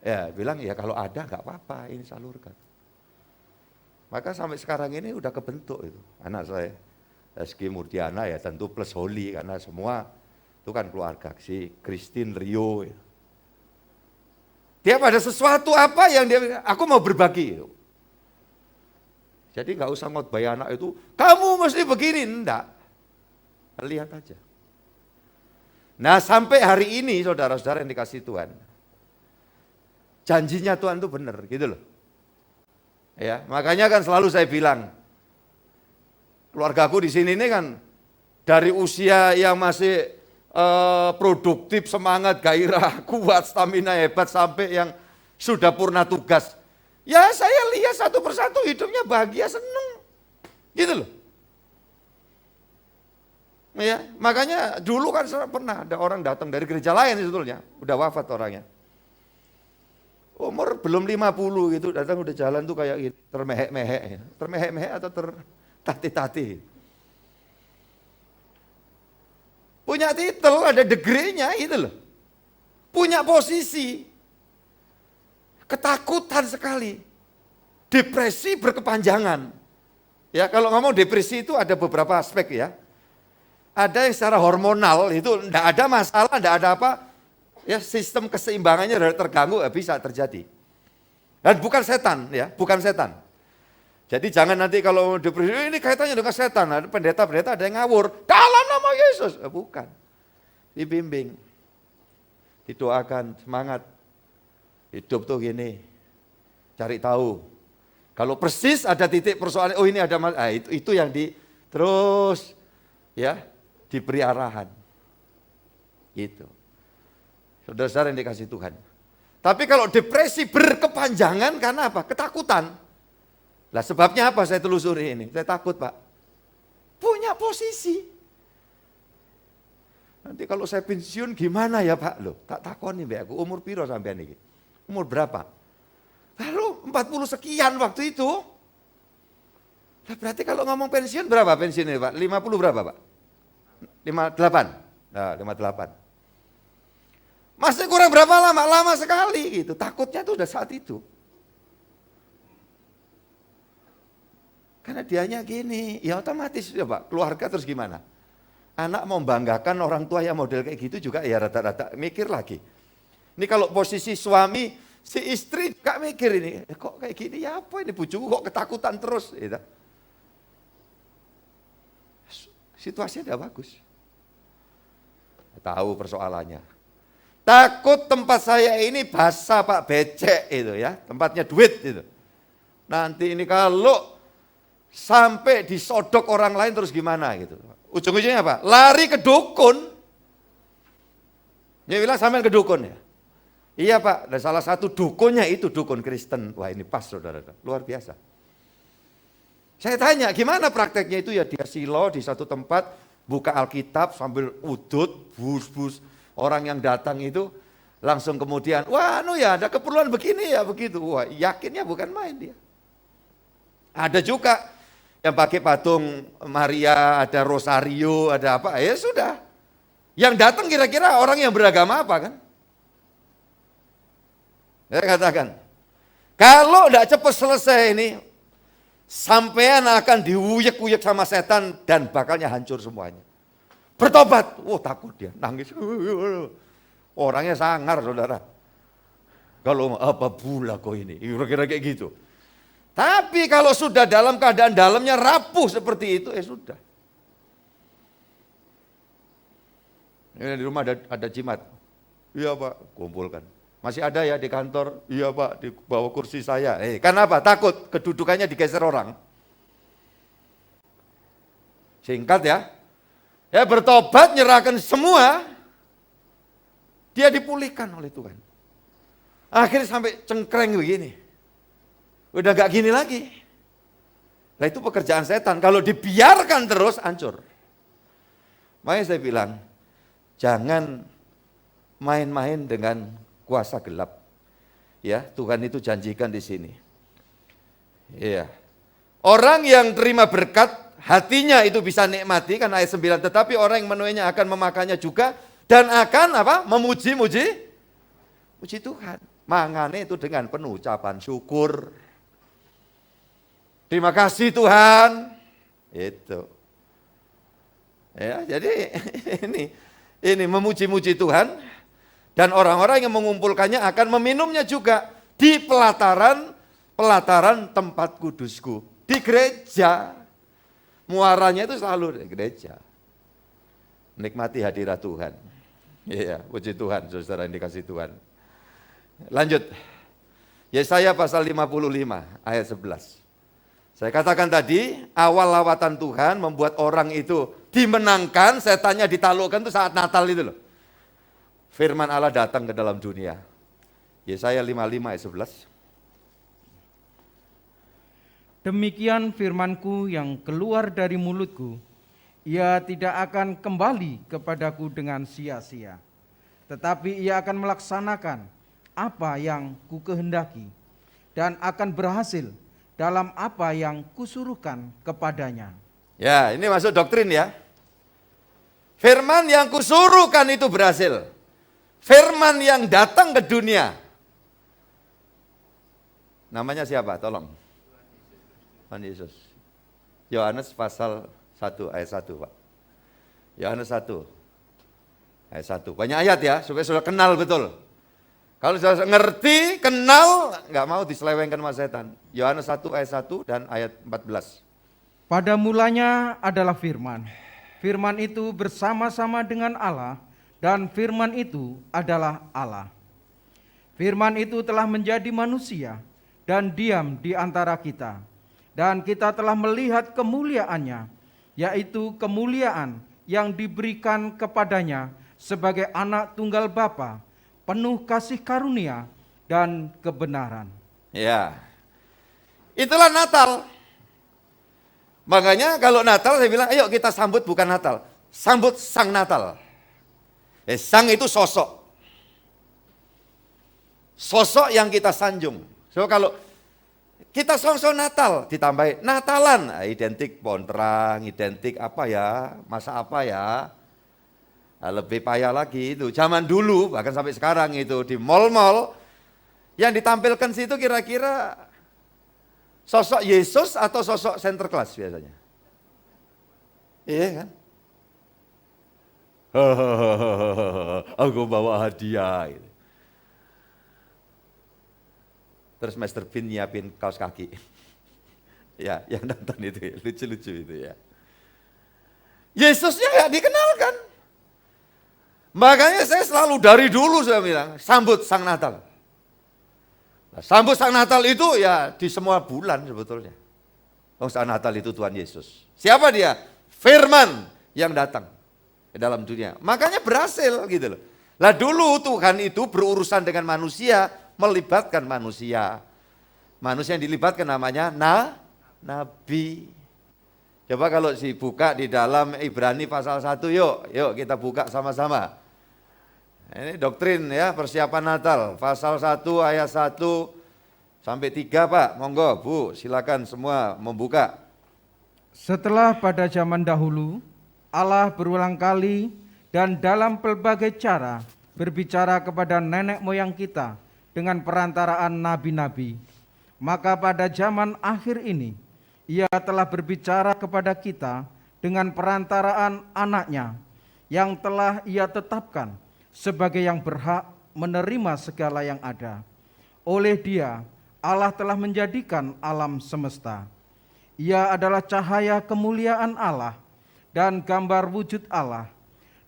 Ya bilang ya kalau ada nggak apa-apa, ini salurkan. Maka sampai sekarang ini udah kebentuk itu. Anak saya, Rizky Murdiana ya tentu plus Holly karena semua itu kan keluarga si Christine Rio. Ya. Dia pada sesuatu apa yang dia, aku mau berbagi. Jadi nggak usah ngotbah anak itu, kamu mesti begini, enggak. Lihat aja. Nah sampai hari ini saudara-saudara yang dikasih Tuhan, janjinya Tuhan itu benar gitu loh. Ya, makanya kan selalu saya bilang, keluargaku di sini ini kan dari usia yang masih produktif, semangat, gairah, kuat, stamina hebat sampai yang sudah purna tugas. Ya saya lihat satu persatu hidupnya bahagia, seneng. Gitu loh. Ya, makanya dulu kan pernah ada orang datang dari gereja lain sebetulnya, udah wafat orangnya. Umur belum 50 gitu, datang udah jalan tuh kayak gitu, termehek-mehek. Termehek-mehek atau tertati-tati. Punya titel, ada degree-nya itu loh. Punya posisi. Ketakutan sekali. Depresi berkepanjangan. Ya, kalau ngomong depresi itu ada beberapa aspek ya. Ada yang secara hormonal itu enggak ada masalah, enggak ada apa. Ya, sistem keseimbangannya terganggu bisa terjadi. Dan bukan setan ya, bukan setan. Jadi jangan nanti kalau depresi ini kaitannya dengan setan, ada pendeta-pendeta ada yang ngawur, dalam nama Yesus. Bukan, dibimbing, didoakan, semangat. Hidup tuh gini, cari tahu. Kalau persis ada titik persoalan, oh ini ada masalah, itu yang terus ya diberi arahan. Gitu. Saudara-saudara yang dikasih Tuhan. Tapi kalau depresi berkepanjangan karena apa? Ketakutan. Lah sebabnya apa saya telusuri ini? Saya takut Pak. Punya posisi. Nanti kalau saya pensiun gimana ya Pak? Loh, tak takoni mbak aku, umur piro sampean iki? Umur berapa? Lalu 40 sekian waktu itu. Lah berarti kalau ngomong pensiun berapa pensiunnya Pak? 50 berapa Pak? 58. Nah, 58. Masih kurang berapa lama? Lama sekali gitu. Takutnya tuh udah saat itu. Karena dianya gini, ya otomatis ya Pak, keluarga terus gimana? Anak mau membanggakan orang tua yang model kayak gitu juga ya rata-rata mikir lagi. Ini kalau posisi suami, si istri juga mikir ini, kok kayak gini ya apa ini bujuku kok ketakutan terus. Gitu. Situasinya udah bagus. Tahu persoalannya. Takut tempat saya ini basah Pak, becek itu ya, tempatnya duit itu. Nanti ini kalau sampai disodok orang lain terus gimana gitu. Ujung-ujungnya apa? Lari ke dukun. Dia bilang sampai ke dukun ya. Iya Pak, dan salah satu dukunnya itu dukun Kristen. Wah ini pas saudara, luar biasa. Saya tanya gimana prakteknya itu ya, dia silo di satu tempat, buka Alkitab sambil udut, bus-bus. Orang yang datang itu langsung kemudian, wah ya ada keperluan begini ya begitu. Wah yakinnya bukan main dia. Ada juga yang pakai patung Maria, ada rosario, ada apa, ya sudah. Yang datang kira-kira orang yang beragama apa kan? Saya katakan, kalau tidak cepat selesai ini, sampean akan diuyek-uyek sama setan dan bakalnya hancur semuanya. Bertobat, takut dia, nangis. Orangnya sangar saudara. Kalau apa pula kok ini, kira-kira kayak gitu. Tapi kalau sudah dalam keadaan dalamnya rapuh seperti itu, sudah. Ini di rumah ada jimat. Iya Pak, kumpulkan. Masih ada ya di kantor? Iya Pak, di bawah kursi saya. Karena apa? Takut kedudukannya digeser orang. Singkat ya. Ya bertobat, nyerahkan semua. Dia dipulihkan oleh Tuhan. Akhirnya sampai cengkreng begini. Udah gak gini lagi. Nah itu pekerjaan setan. Kalau dibiarkan terus hancur. Makanya saya bilang, jangan main-main dengan kuasa gelap. Ya, Tuhan itu janjikan di sini. Iya. Orang yang terima berkat, hatinya itu bisa nikmati kan ayat 9, tetapi orang yang menuainya akan memakannya juga dan akan apa? Memuji Tuhan. Mangane itu dengan penuh ucapan syukur. Terima kasih Tuhan. Itu. Ya, jadi ini memuji-muji Tuhan dan orang-orang yang mengumpulkannya akan meminumnya juga di pelataran tempat kudusku, di gereja. Muaranya itu selalu di gereja. Menikmati hadirat Tuhan. Iya, puji Tuhan, saudara yang dikasih Tuhan. Lanjut. Yesaya pasal 55 ayat 11. Saya katakan tadi, awal lawatan Tuhan membuat orang itu dimenangkan, setannya ditaklukkan itu saat Natal itu loh. Firman Allah datang ke dalam dunia. Yesaya 55 ayat 11.
Demikian firmanku yang keluar dari mulutku, ia tidak akan kembali kepadaku dengan sia-sia, tetapi ia akan melaksanakan apa yang kukehendaki dan akan berhasil dalam apa yang kusuruhkan kepadanya.
Ya, ini masuk doktrin ya. Firman yang kusuruhkan itu berhasil. Firman yang datang ke dunia. Namanya siapa? Tolong. Tuhan Yesus. Yohanes pasal 1 ayat 1, Pak. Yohanes 1 ayat 1. Banyak ayat ya, supaya sudah kenal betul. Kalau sudah ngerti, kenal, nggak mau diselewengkan sama setan. Yohanes 1 ayat 1 dan ayat 14.
Pada mulanya adalah firman. Firman itu bersama-sama dengan Allah dan firman itu adalah Allah. Firman itu telah menjadi manusia dan diam di antara kita. Dan kita telah melihat kemuliaannya, yaitu kemuliaan yang diberikan kepadanya sebagai anak tunggal Bapa, penuh kasih karunia dan kebenaran.
Ya, itulah Natal. Makanya kalau Natal saya bilang, ayo kita sambut bukan Natal, sambut Sang Natal. Sang itu sosok. Sosok yang kita sanjung. So kalau kita song-song Natal, ditambahin Natalan, identik pohon terang, identik apa ya, masa apa ya. Lebih payah lagi itu, zaman dulu bahkan sampai sekarang itu di mal-mal yang ditampilkan situ kira-kira sosok Yesus atau sosok Sinterklas biasanya. Iya kan? Aku bawa hadiah. Gitu. Terus Master Bean nyiapin kaos kaki. Ya, yang nonton itu ya, lucu-lucu itu ya. Yesusnya nggak dikenalkan. Makanya saya selalu dari dulu saya bilang, sambut Sang Natal. Nah, sambut Sang Natal itu ya di semua bulan sebetulnya. Oh, Sang Natal itu Tuhan Yesus. Siapa dia? Firman yang datang ke dalam dunia. Makanya berhasil gitu loh. Lah dulu Tuhan itu berurusan dengan manusia, melibatkan manusia. Manusia yang dilibatkan namanya nabi. Coba kalau dibuka di dalam Ibrani pasal 1 yuk kita buka sama-sama. Ini doktrin ya, persiapan Natal, pasal 1 ayat 1 sampai 3 Pak, monggo Bu, silakan semua membuka.
Setelah pada zaman dahulu, Allah berulang kali dan dalam pelbagai cara berbicara kepada nenek moyang kita dengan perantaraan nabi-nabi. Maka pada zaman akhir ini, Ia telah berbicara kepada kita dengan perantaraan anaknya yang telah Ia tetapkan sebagai yang berhak menerima segala yang ada. Oleh Dia, Allah telah menjadikan alam semesta. Ia adalah cahaya kemuliaan Allah dan gambar wujud Allah,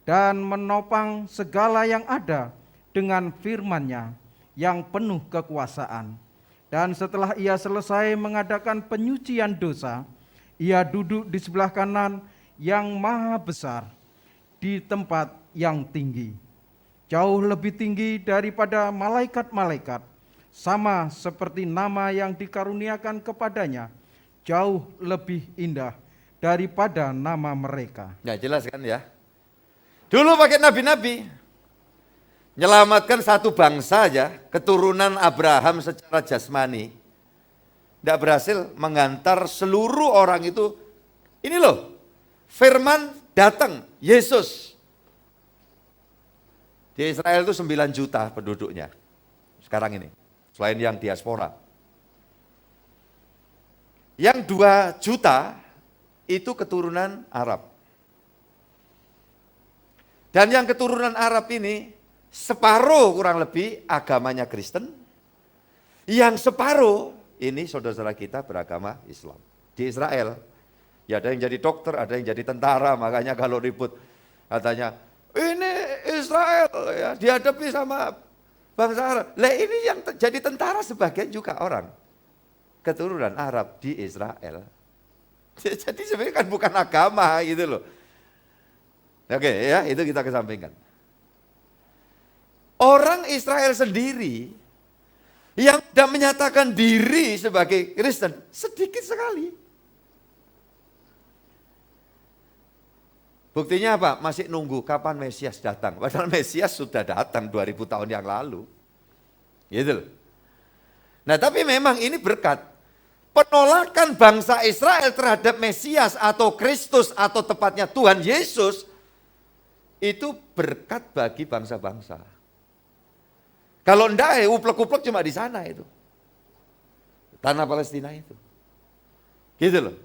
dan menopang segala yang ada dengan firman-Nya yang penuh kekuasaan. Dan setelah Ia selesai mengadakan penyucian dosa, Ia duduk di sebelah kanan yang maha besar di tempat yang tinggi. jauh lebih tinggi daripada malaikat-malaikat, sama seperti nama yang dikaruniakan kepadanya, jauh lebih indah daripada nama mereka.
Ya jelas kan ya. Dulu pakai nabi-nabi, menyelamatkan satu bangsa aja, keturunan Abraham secara jasmani. Tidak berhasil menghantar seluruh orang itu. Ini loh, firman datang, Yesus. Di Israel itu 9 juta penduduknya sekarang ini, selain yang diaspora. Yang 2 juta itu keturunan Arab. Dan yang keturunan Arab ini separuh kurang lebih agamanya Kristen, yang separuh ini saudara-saudara kita beragama Islam. Di Israel, ya ada yang jadi dokter, ada yang jadi tentara, makanya kalau ribut katanya, ini Israel ya, dihadapi sama bangsa Arab. Lah ini yang jadi tentara sebagian juga orang keturunan Arab di Israel. Jadi sebenarnya kan bukan agama gitu loh. Oke ya, itu kita kesampingkan. Orang Israel sendiri yang tidak menyatakan diri sebagai Kristen sedikit sekali. Buktinya apa? Masih nunggu kapan Mesias datang. Padahal Mesias sudah datang 2000 tahun yang lalu. Gitu loh. Nah tapi memang ini berkat. Penolakan bangsa Israel terhadap Mesias atau Kristus atau tepatnya Tuhan Yesus itu berkat bagi bangsa-bangsa. Kalau enggak uplek-uplek cuma di sana itu. Tanah Palestina itu. Gitu loh.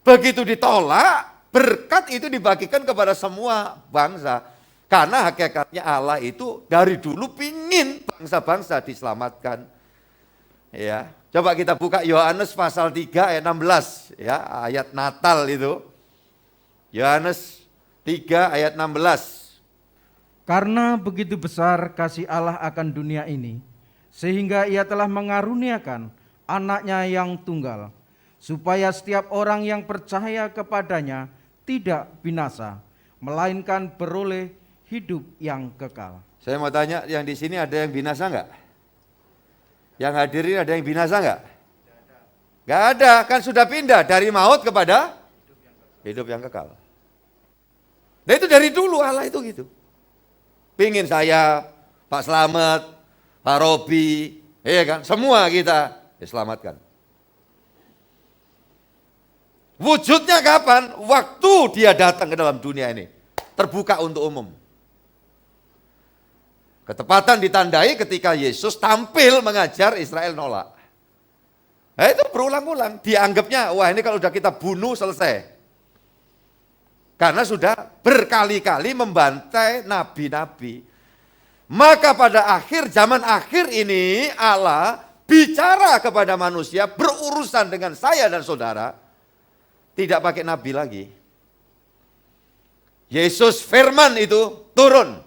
Begitu ditolak, berkat itu dibagikan kepada semua bangsa. Karena hakikatnya Allah itu dari dulu pingin bangsa-bangsa diselamatkan. Ya, coba kita buka Yohanes pasal 3 ayat 16 ya, ayat Natal itu. Yohanes 3 ayat 16.
Karena begitu besar kasih Allah akan dunia ini, sehingga ia telah mengaruniakan anaknya yang tunggal, supaya setiap orang yang percaya kepadanya tidak binasa, melainkan beroleh hidup yang kekal.
Saya mau tanya, yang di sini ada yang binasa enggak? Yang hadirin ada yang binasa enggak? Enggak ada, kan sudah pindah dari maut kepada hidup yang kekal. Nah itu dari dulu Allah itu gitu. Pingin saya, Pak Slamet, Pak Robi, ya kan, semua kita diselamatkan. Wujudnya kapan? Waktu dia datang ke dalam dunia ini. Terbuka untuk umum. Ketepatan ditandai ketika Yesus tampil mengajar, Israel nolak. Nah itu berulang-ulang. Dianggapnya, wah ini kalau udah kita bunuh selesai. Karena sudah berkali-kali membantai nabi-nabi. Maka pada zaman akhir ini Allah bicara kepada manusia, berurusan dengan saya dan saudara. Tidak pakai nabi lagi. Yesus firman itu turun.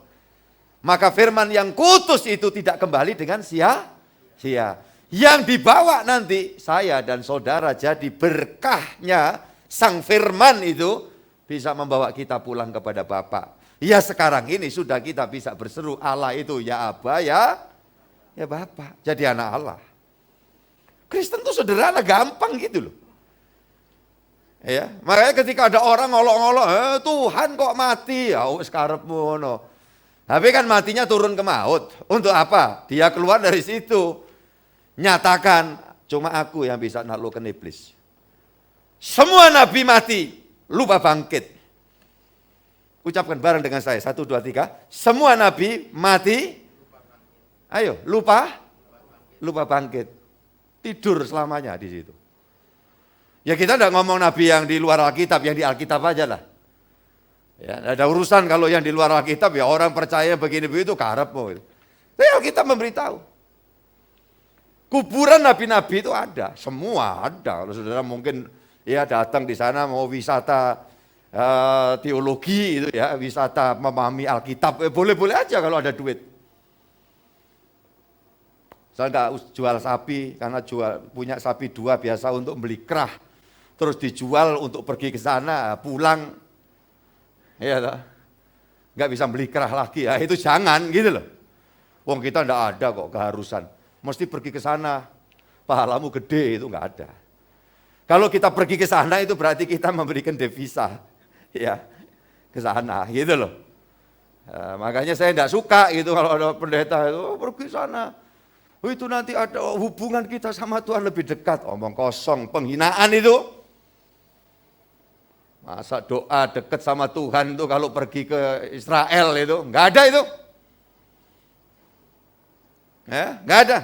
Maka firman yang kutus itu tidak kembali dengan sia-sia. Yang dibawa nanti saya dan saudara jadi berkahnya sang firman itu bisa membawa kita pulang kepada Bapa. Ya sekarang ini sudah kita bisa berseru Allah itu ya Aba ya Bapa. Jadi anak Allah. Kristen itu sederhana, gampang gitu loh. Ya, makanya ketika ada orang ngolok-ngolok, Tuhan kok mati? Ya wis karepmu ngono. Tapi kan matinya turun ke maut. Untuk apa? Dia keluar dari situ. Nyatakan, cuma aku yang bisa naklukkan iblis. Semua nabi mati, lupa bangkit. Ucapkan bareng dengan saya, 1, 2, 3. Semua nabi mati, ayo lupa bangkit. Tidur selamanya di situ. Ya kita tidak ngomong nabi yang di luar Alkitab, yang di Alkitab aja lah. Ya, ada urusan kalau yang di luar Alkitab ya orang percaya begini begitu karepmu. Tapi Alkitab memberitahu. Kuburan nabi-nabi itu ada, semua ada. Kalau saudara mungkin ya datang di sana mau wisata teologi itu ya, wisata memahami Alkitab, boleh-boleh aja kalau ada duit. Saya nggak jual sapi karena punya sapi 2 biasa untuk beli kerah, terus dijual untuk pergi ke sana pulang. Ya, nggak bisa beli kerah lagi, ya itu jangan gitu loh. Wong kita nggak ada kok keharusan, mesti pergi ke sana, pahalamu gede, itu nggak ada. Kalau kita pergi ke sana itu berarti kita memberikan devisa, ya ke sana gitu loh. Makanya saya nggak suka gitu kalau ada pendeta itu pergi sana. Itu nanti ada hubungan kita sama Tuhan lebih dekat. Omong kosong, penghinaan itu. Masa doa dekat sama Tuhan itu kalau pergi ke Israel itu, nggak ada itu. Ya, nggak ada.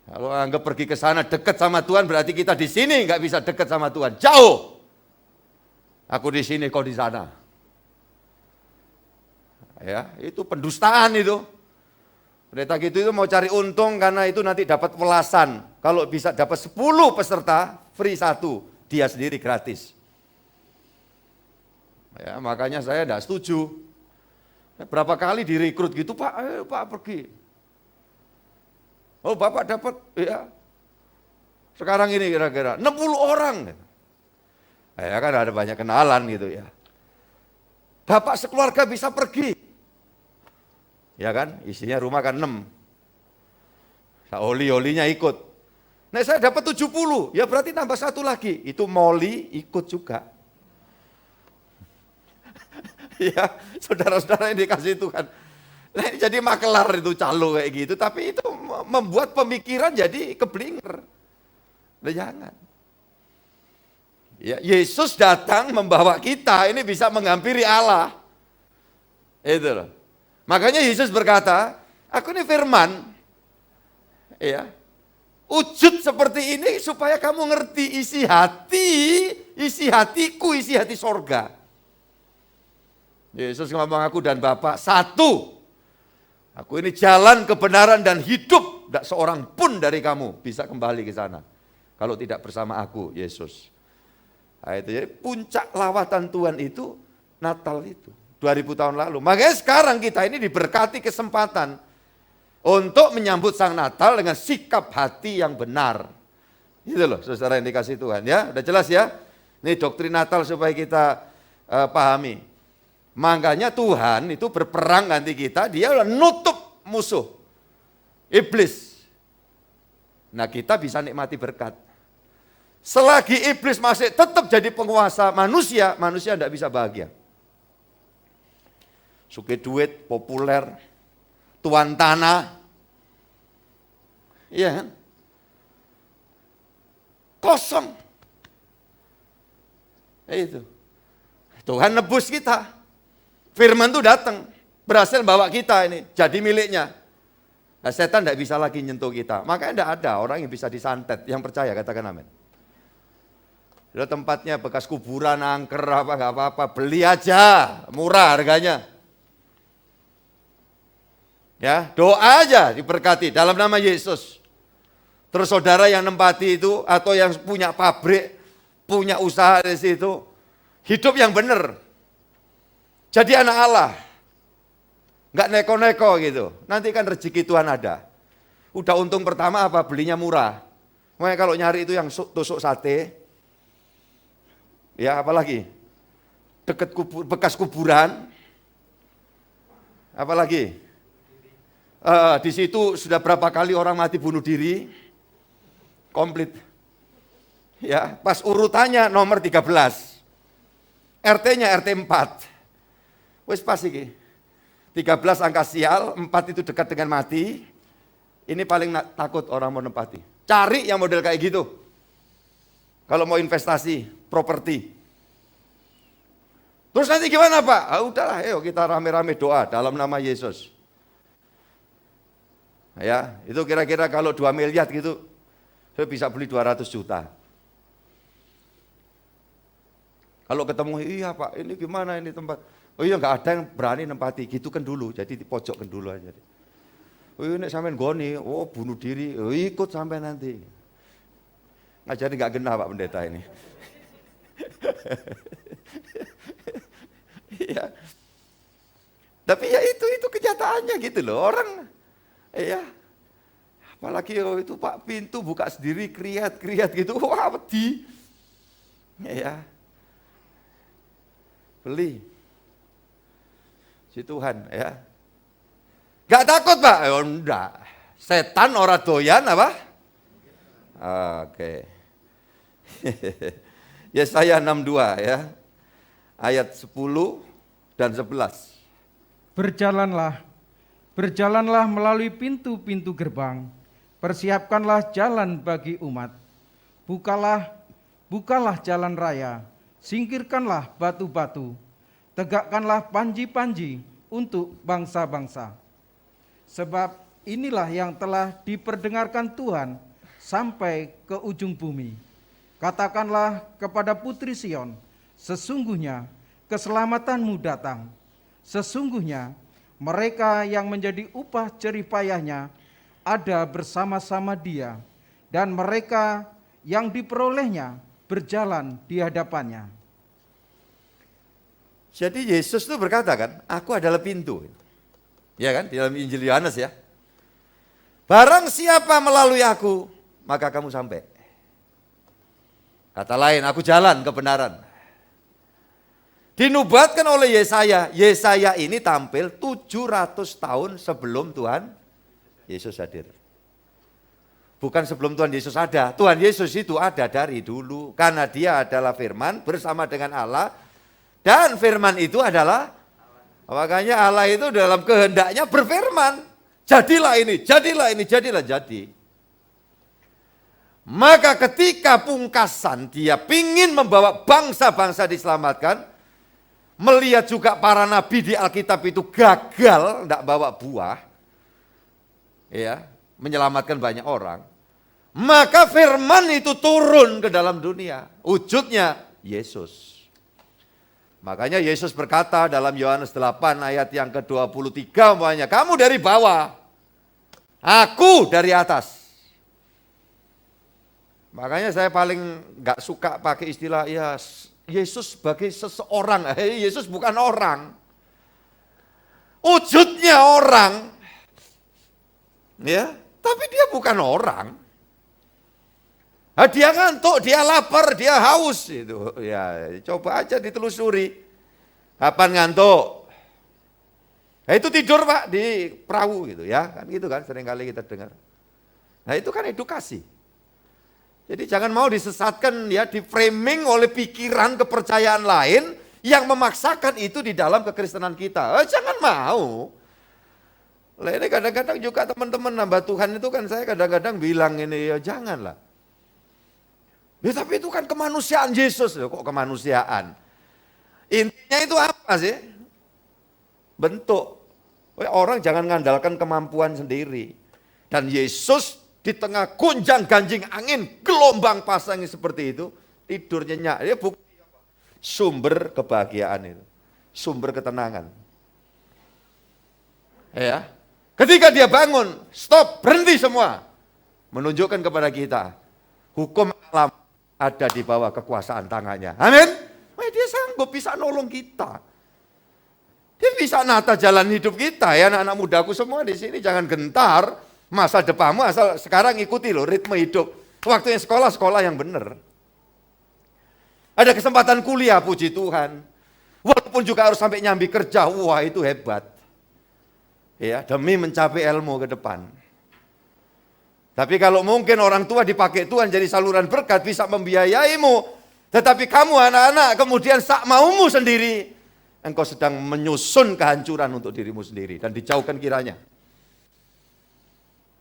Kalau anggap pergi ke sana dekat sama Tuhan berarti kita di sini nggak bisa dekat sama Tuhan, jauh. Aku di sini, kau di sana. Ya, itu pendustaan itu. Pendeta gitu itu mau cari untung karena itu nanti dapat welasan. Kalau bisa dapat 10 peserta, free 1, dia sendiri gratis. Ya, makanya saya tidak setuju. Berapa kali direkrut gitu, Pak, ayo Pak pergi. Oh Bapak dapat, ya sekarang ini kira-kira 60 orang. Ya kan ada banyak kenalan gitu ya. Bapak sekeluarga bisa pergi. Ya kan, isinya rumah kan 6. Oli-olinya ikut. Nah saya dapat 70, ya berarti tambah 1 lagi. Itu Moli ikut juga. Ya, saudara-saudara yang dikasih Tuhan. Nah, jadi makelar itu calo kayak gitu, tapi itu membuat pemikiran jadi keblinger. Nah, jangan. Ya, Yesus datang membawa kita ini bisa menghampiri Allah. Itu loh. Makanya Yesus berkata, aku ini firman, ya, wujud seperti ini supaya kamu ngerti isi hatiku, isi hati sorga. Yesus ngomong aku dan Bapa satu. Aku ini jalan kebenaran dan hidup, tidak seorang pun dari kamu bisa kembali ke sana. Kalau tidak bersama aku, Yesus. Nah, itu jadi puncak lawatan Tuhan itu Natal itu. 2000 tahun lalu. Makanya sekarang kita ini diberkati kesempatan untuk menyambut Sang Natal dengan sikap hati yang benar. Gitu loh, saudara yang dikasih Tuhan ya. Udah jelas ya? Ini doktrin Natal supaya kita pahami. Makanya Tuhan itu berperang ganti kita, dia udah nutup musuh. Iblis. Nah kita bisa nikmati berkat. Selagi iblis masih tetap jadi penguasa manusia, manusia tidak bisa bahagia. Suke duit, populer, tuan tanah, iya kan? Kosong. Itu. Tuhan nebus kita. Firman itu datang, berhasil bawa kita ini, jadi miliknya. Nah, setan tidak bisa lagi nyentuh kita. Makanya tidak ada orang yang bisa disantet. Yang percaya katakan amin. Itu tempatnya bekas kuburan, angker, apa nggak apa-apa, beli aja, murah harganya. Ya, doa aja diberkati dalam nama Yesus. Terus saudara yang nempati itu atau yang punya pabrik, punya usaha di situ, hidup yang benar. Jadi anak Allah. Enggak neko-neko gitu. Nanti kan rezeki Tuhan ada. Udah untung pertama apa? Belinya murah. Makanya kalau nyari itu yang tusuk sate. Ya, apalagi? Dekat bekas kuburan. Apalagi? Di situ sudah berapa kali orang mati bunuh diri, komplit. Ya, pas urutannya nomor 13, RT-nya RT 4. Wes pas iki. 13 angka sial, 4 itu dekat dengan mati. Ini paling takut orang mau nempati. Cari yang model kayak gitu. Kalau mau investasi, properti. Terus nanti gimana Pak? Udahlah, ayo kita rame-rame doa dalam nama Yesus. Ya, itu kira-kira kalau 2 miliar gitu, saya bisa beli 200 juta. Kalau ketemu, iya Pak, ini gimana ini tempat? Oh iya nggak ada yang berani nempati, gitu kan dulu, jadi dipojokkan dulu aja. Oh iya nek sampean goni, oh bunuh diri, oh, ikut sampai nanti. Ngajari nggak genah Pak Pendeta ini. Ya. Tapi ya itu kenyataannya gitu loh, orang. Iya, apalagi itu Pak pintu buka sendiri, kriat gitu, wah wedi. Ya, beli. Si Tuhan ya. Gak takut Pak? Oh, enggak. Setan ora doyan apa? Oke. Yesaya 62 ya. Ayat 10 dan 11.
Berjalanlah, berjalanlah melalui pintu-pintu gerbang, persiapkanlah jalan bagi umat. Bukalah jalan raya, singkirkanlah batu-batu, tegakkanlah panji-panji untuk bangsa-bangsa. Sebab inilah yang telah diperdengarkan Tuhan sampai ke ujung bumi. Katakanlah kepada putri Sion, sesungguhnya keselamatanmu datang. Sesungguhnya mereka yang menjadi upah jerih payahnya ada bersama-sama dia, dan mereka yang diperolehnya berjalan di hadapannya.
Jadi Yesus itu berkata kan, aku adalah pintu. Ya kan, di dalam Injil Yohanes ya. Barang siapa melalui aku, maka kamu sampai. Kata lain, aku jalan kebenaran. Dinubuatkan oleh Yesaya. Yesaya ini tampil 700 tahun sebelum Tuhan Yesus hadir. Bukan sebelum Tuhan Yesus ada. Tuhan Yesus itu ada dari dulu. Karena dia adalah firman bersama dengan Allah. Dan firman itu adalah, makanya Allah itu dalam kehendaknya berfirman. Jadilah ini, jadilah ini, jadilah jadi. Maka ketika pungkasan dia pingin membawa bangsa-bangsa diselamatkan, melihat juga para nabi di Alkitab itu gagal, tidak bawa buah, ya, menyelamatkan banyak orang. Maka firman itu turun ke dalam dunia. Wujudnya Yesus. Makanya Yesus berkata dalam Yohanes 8 ayat yang ke-23, umpamanya, kamu dari bawah, aku dari atas. Makanya saya paling gak suka pakai istilah, ya Yesus sebagai seseorang. Yesus bukan orang. Wujudnya orang. Ya, tapi dia bukan orang. Dia ngantuk, dia lapar, dia haus itu. Ya, coba aja ditelusuri. Kapan ngantuk? Itu tidur Pak di perahu gitu ya. Kan gitu kan seringkali kita dengar. Nah, itu kan edukasi. Jadi jangan mau disesatkan ya, di framing oleh pikiran kepercayaan lain yang memaksakan itu di dalam kekristenan kita. Jangan mau. Lah ini kadang-kadang juga teman-teman hamba Tuhan itu kan saya kadang-kadang bilang ini, ya janganlah. Ya tapi itu kan kemanusiaan Yesus. Kok kemanusiaan? Intinya itu apa sih? Bentuk. Orang jangan mengandalkan kemampuan sendiri. Dan Yesus di tengah gonjang ganjing angin, gelombang pasang seperti itu, tidur nyenyak. Dia bukti sumber kebahagiaan itu, sumber ketenangan. Ya, ketika dia bangun, stop, berhenti semua, menunjukkan kepada kita hukum alam ada di bawah kekuasaan tangannya. Amin. Dia sanggup bisa nolong kita. Dia bisa nata jalan hidup kita ya, anak-anak mudaku semua di sini jangan gentar. Masa depanmu asal sekarang ikuti loh ritme hidup. Waktunya sekolah yang benar. Ada kesempatan kuliah, puji Tuhan. Walaupun juga harus sampai nyambi kerja, wah itu hebat. Ya, demi mencapai ilmu ke depan. Tapi kalau mungkin orang tua dipakai Tuhan jadi saluran berkat bisa membiayaimu. Tetapi kamu anak-anak kemudian sak maumu sendiri. Engkau sedang menyusun kehancuran untuk dirimu sendiri dan dijauhkan kiranya.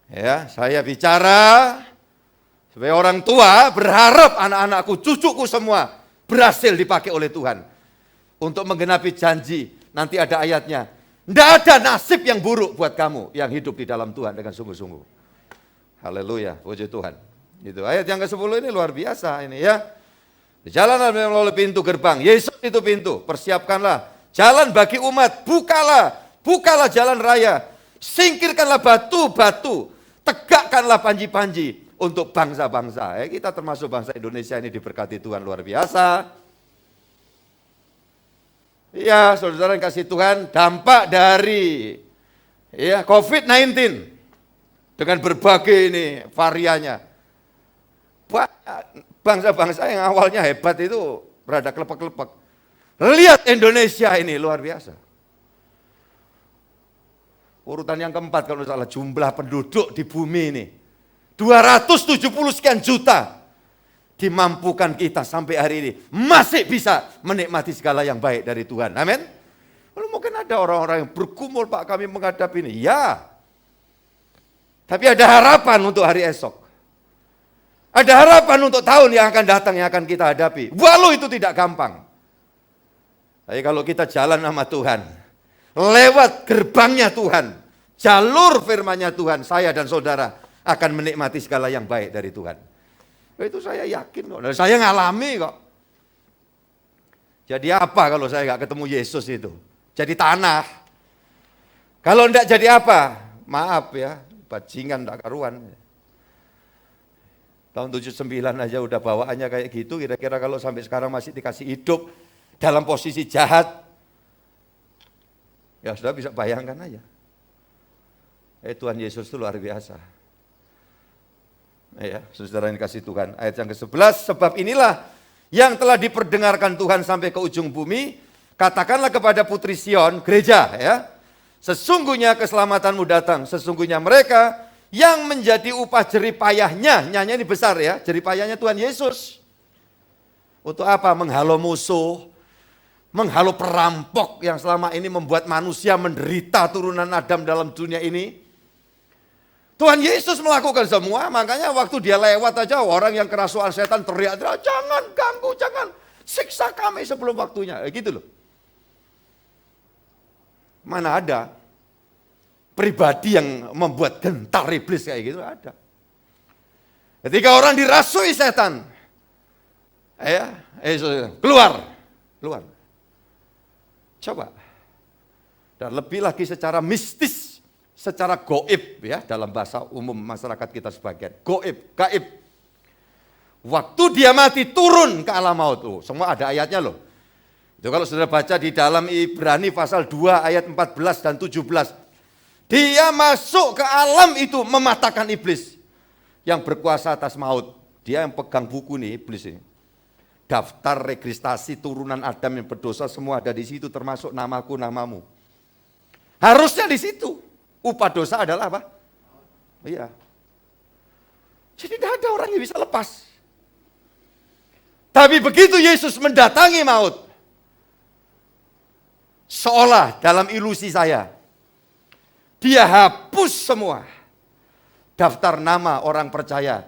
Ya, saya bicara sebagai orang tua berharap anak-anakku, cucuku semua berhasil dipakai oleh Tuhan untuk menggenapi janji. Nanti ada ayatnya, tidak ada nasib yang buruk buat kamu yang hidup di dalam Tuhan dengan sungguh-sungguh. Haleluya, puji Tuhan. Itu ayat yang ke-10 ini luar biasa ini ya. Jalanlah melalui pintu gerbang. Yesus itu pintu. Persiapkanlah jalan bagi umat. Bukalah jalan raya. Singkirkanlah batu-batu. Tegakkanlah panji-panji untuk bangsa-bangsa. Kita termasuk bangsa Indonesia ini diberkati Tuhan luar biasa. Ya, saudara yang kasih Tuhan, dampak dari ya COVID-19 dengan berbagai ini variannya. Bangsa-bangsa yang awalnya hebat itu berada kelepek-kelepek. Lihat Indonesia ini luar biasa. Urutan yang keempat kalau salah jumlah penduduk di bumi ini. 270 sekian juta. Dimampukan kita sampai hari ini. Masih bisa menikmati segala yang baik dari Tuhan. Amin. Lalu mungkin ada orang-orang yang bergumul, Pak, kami menghadapi ini. Ya. Tapi ada harapan untuk hari esok. Ada harapan untuk tahun yang akan datang, yang akan kita hadapi. Walau itu tidak gampang. Tapi kalau kita jalan sama Tuhan, lewat gerbangnya Tuhan, jalur firman-Nya Tuhan, saya dan saudara akan menikmati segala yang baik dari Tuhan. Itu saya yakin kok, dan saya ngalami kok. Jadi apa kalau saya nggak ketemu Yesus itu? Jadi tanah. Kalau enggak jadi apa? Maaf ya, bajingan enggak karuan. Tahun 79 aja udah bawaannya kayak gitu, kira-kira kalau sampai sekarang masih dikasih hidup dalam posisi jahat, ya sudah bisa bayangkan aja. Tuhan Yesus itu luar biasa. Ya, saudara yang dikasih Tuhan. Ayat yang ke-11, sebab inilah yang telah diperdengarkan Tuhan sampai ke ujung bumi, katakanlah kepada putri Sion, gereja ya, sesungguhnya keselamatanmu datang, sesungguhnya mereka yang menjadi upah jerih payahnya, nyanyi ini besar ya, jerih payahnya Tuhan Yesus. Untuk apa? Menghalau musuh, menghalau perampok yang selama ini membuat manusia menderita turunan Adam dalam dunia ini. Tuhan Yesus melakukan semua, makanya waktu dia lewat aja orang yang kerasukan setan teriak-teriak, jangan ganggu, jangan siksa kami sebelum waktunya. Gitu loh. Mana ada pribadi yang membuat gentar iblis kayak gitu, ada. Ketika orang dirasui setan, keluar. Coba. Dan lebih lagi secara mistis, secara goib ya, dalam bahasa umum masyarakat kita sebagian. Goib, gaib. Waktu dia mati turun ke alam maut. Semua ada ayatnya loh. Itu kalau sudah baca di dalam Ibrani pasal 2 ayat 14 dan 17. Dia masuk ke alam itu mematahkan iblis yang berkuasa atas maut. Dia yang pegang buku nih, iblis ini. Daftar registrasi turunan Adam yang berdosa semua ada di situ, termasuk namaku, namamu. Harusnya di situ. Upah dosa adalah apa? Iya. Jadi tidak ada orang yang bisa lepas. Tapi begitu Yesus mendatangi maut, seolah dalam ilusi saya, dia hapus semua daftar nama orang percaya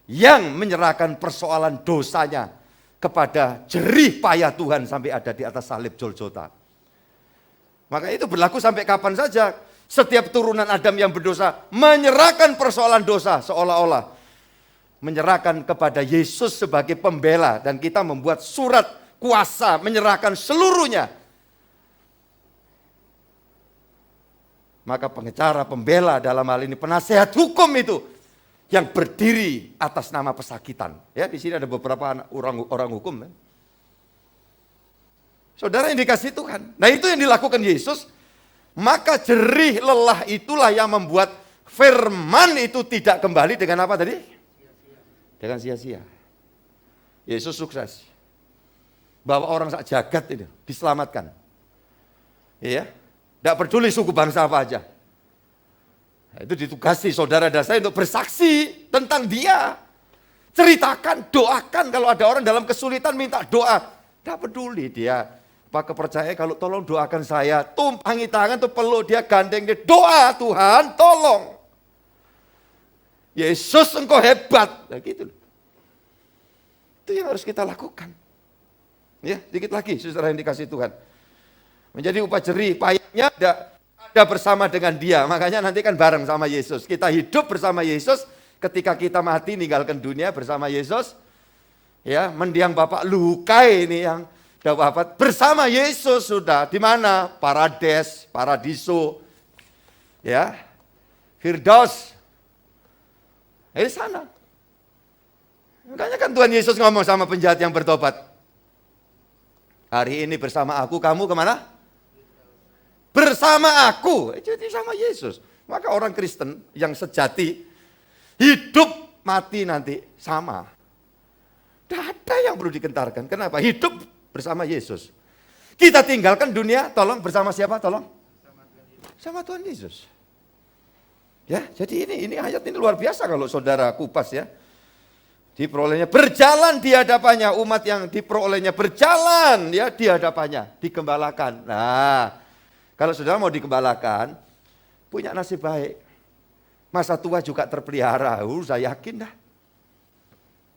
yang menyerahkan persoalan dosanya kepada jerih payah Tuhan sampai ada di atas salib Golgota. Maka itu berlaku sampai kapan saja. Setiap turunan Adam yang berdosa menyerahkan persoalan dosa seolah-olah menyerahkan kepada Yesus sebagai pembela, dan kita membuat surat kuasa menyerahkan seluruhnya. Maka pengacara, pembela dalam hal ini penasehat hukum itu yang berdiri atas nama pesakitan. Ya, di sini ada beberapa orang hukum. Ya. Saudara yang dikasih Tuhan. Nah, itu yang dilakukan Yesus. Maka jerih lelah itulah yang membuat firman itu tidak kembali dengan apa tadi? Dengan sia-sia. Yesus sukses. Bahwa orang sak jagat itu diselamatkan. Iya. Tidak peduli suku bangsa apa aja. Nah, itu ditugasi saudara dan saya untuk bersaksi tentang dia. Ceritakan, doakan kalau ada orang dalam kesulitan minta doa. Tidak peduli dia. Pak kepercayaan kalau tolong doakan saya, tumpangi tangan tuh peluk dia, gandeng dia, doa Tuhan tolong. Yesus engkau hebat, nah, gitu. Itu yang harus kita lakukan. Ya, dikit lagi saudara yang dikasih Tuhan. Menjadi upah jerih payahnya ada bersama dengan dia, makanya nanti kan bareng sama Yesus. Kita hidup bersama Yesus, ketika kita mati ninggalkan dunia bersama Yesus. Ya, mendiang Bapak Lukai ini yang wafat bersama Yesus sudah di mana? Parades, paradiso, ya, Firdaus, di sana. Makanya kan Tuhan Yesus ngomong sama penjahat yang bertobat, hari ini bersama aku, kamu kemana? Bersama aku, jadi sama Yesus. Maka orang Kristen yang sejati hidup mati nanti sama. Tidak ada yang perlu digentarkan. Kenapa? Hidup bersama Yesus. Kita tinggalkan dunia, tolong bersama siapa? Tolong. Sama Tuhan Yesus. Ya, jadi ini ayat ini luar biasa kalau saudara kupas ya. Diperolehnya berjalan di hadapannya, umat yang diperolehnya berjalan ya di hadapannya, digembalakan. Nah, kalau saudara mau digembalakan, punya nasib baik. Masa tua juga terpelihara, saya yakin dah.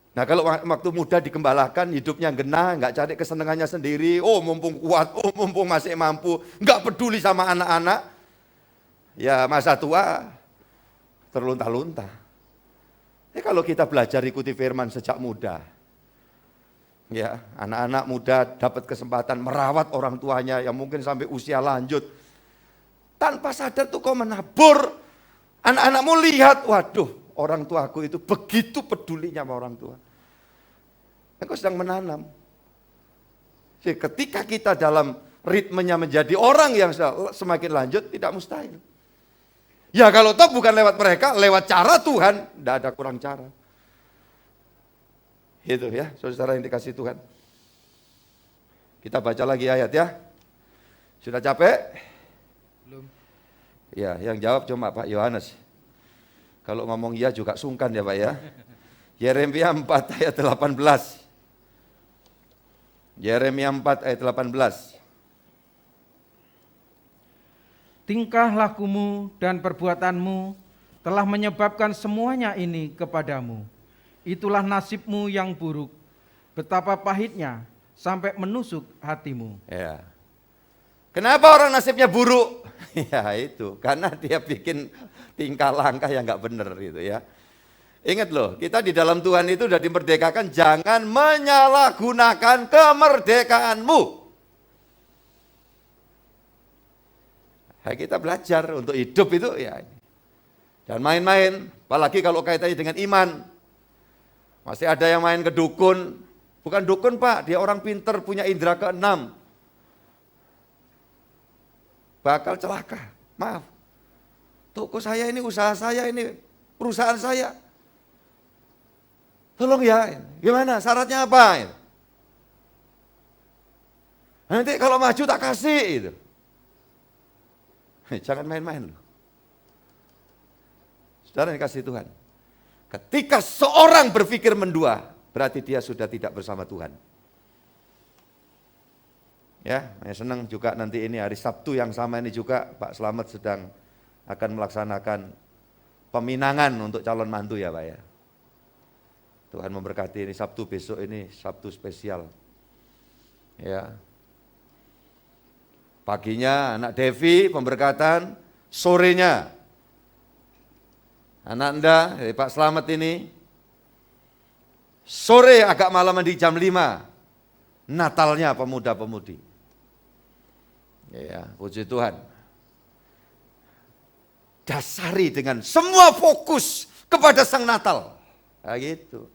Nah kalau waktu muda digembalakan, hidupnya genah, nggak cari kesenangannya sendiri, oh mumpung kuat, oh mumpung masih mampu, nggak peduli sama anak-anak, ya masa tua terlunta-lunta. Kalau kita belajar ikuti firman sejak muda, ya anak-anak muda dapat kesempatan merawat orang tuanya yang mungkin sampai usia lanjut, tanpa sadar tuh kau menabur, anak-anakmu lihat, waduh orang tuaku itu begitu pedulinya sama orang tua. Engkau sedang menanam. Jadi ketika kita dalam ritmenya menjadi orang yang semakin lanjut, tidak mustahil. Ya kalau toh bukan lewat mereka, lewat cara Tuhan, tidak ada kurang cara. Itu ya, saudara yang dikasih Tuhan. Kita baca lagi ayat ya. Sudah capek?
Belum.
Ya, yang jawab cuma Pak Yohanes. Kalau ngomong iya juga sungkan ya Pak ya. Yeremia 4 ayat 18. Yeremia 4 ayat 18.
Tingkah lakumu dan perbuatanmu telah menyebabkan semuanya ini kepadamu. Itulah nasibmu yang buruk, betapa pahitnya sampai menusuk hatimu.
Ya. Kenapa orang nasibnya buruk? Ya itu, karena dia bikin tingkah langkah yang nggak benar gitu ya. Ingat loh, kita di dalam Tuhan itu sudah dimerdekakan, jangan menyalahgunakan kemerdekaanmu. Nah, kita belajar untuk hidup itu ya. Jangan main-main, apalagi kalau kaitannya dengan iman. Masih ada yang main ke dukun, bukan dukun Pak, dia orang pinter punya indera keenam. Bakal celaka, maaf. Toko saya ini, usaha saya ini, perusahaan saya. Tolong ya, gimana syaratnya apa? Nanti kalau maju tak kasih itu. Jangan main-main loh. Saudara yang kasih Tuhan. Ketika seorang berpikir mendua, berarti dia sudah tidak bersama Tuhan. Ya, saya senang juga nanti ini hari Sabtu yang sama ini juga Pak Slamet sedang akan melaksanakan peminangan untuk calon mantu ya Pak ya. Tuhan memberkati ini Sabtu besok ini Sabtu spesial. Ya. Paginya anak Devi pemberkatan, sorenya anak Anda, Pak Slamet ini, sore agak malaman di jam 5, Natalnya pemuda-pemudi. Ya, puji Tuhan. Dasari dengan semua fokus kepada Sang Natal. Nah, gitu.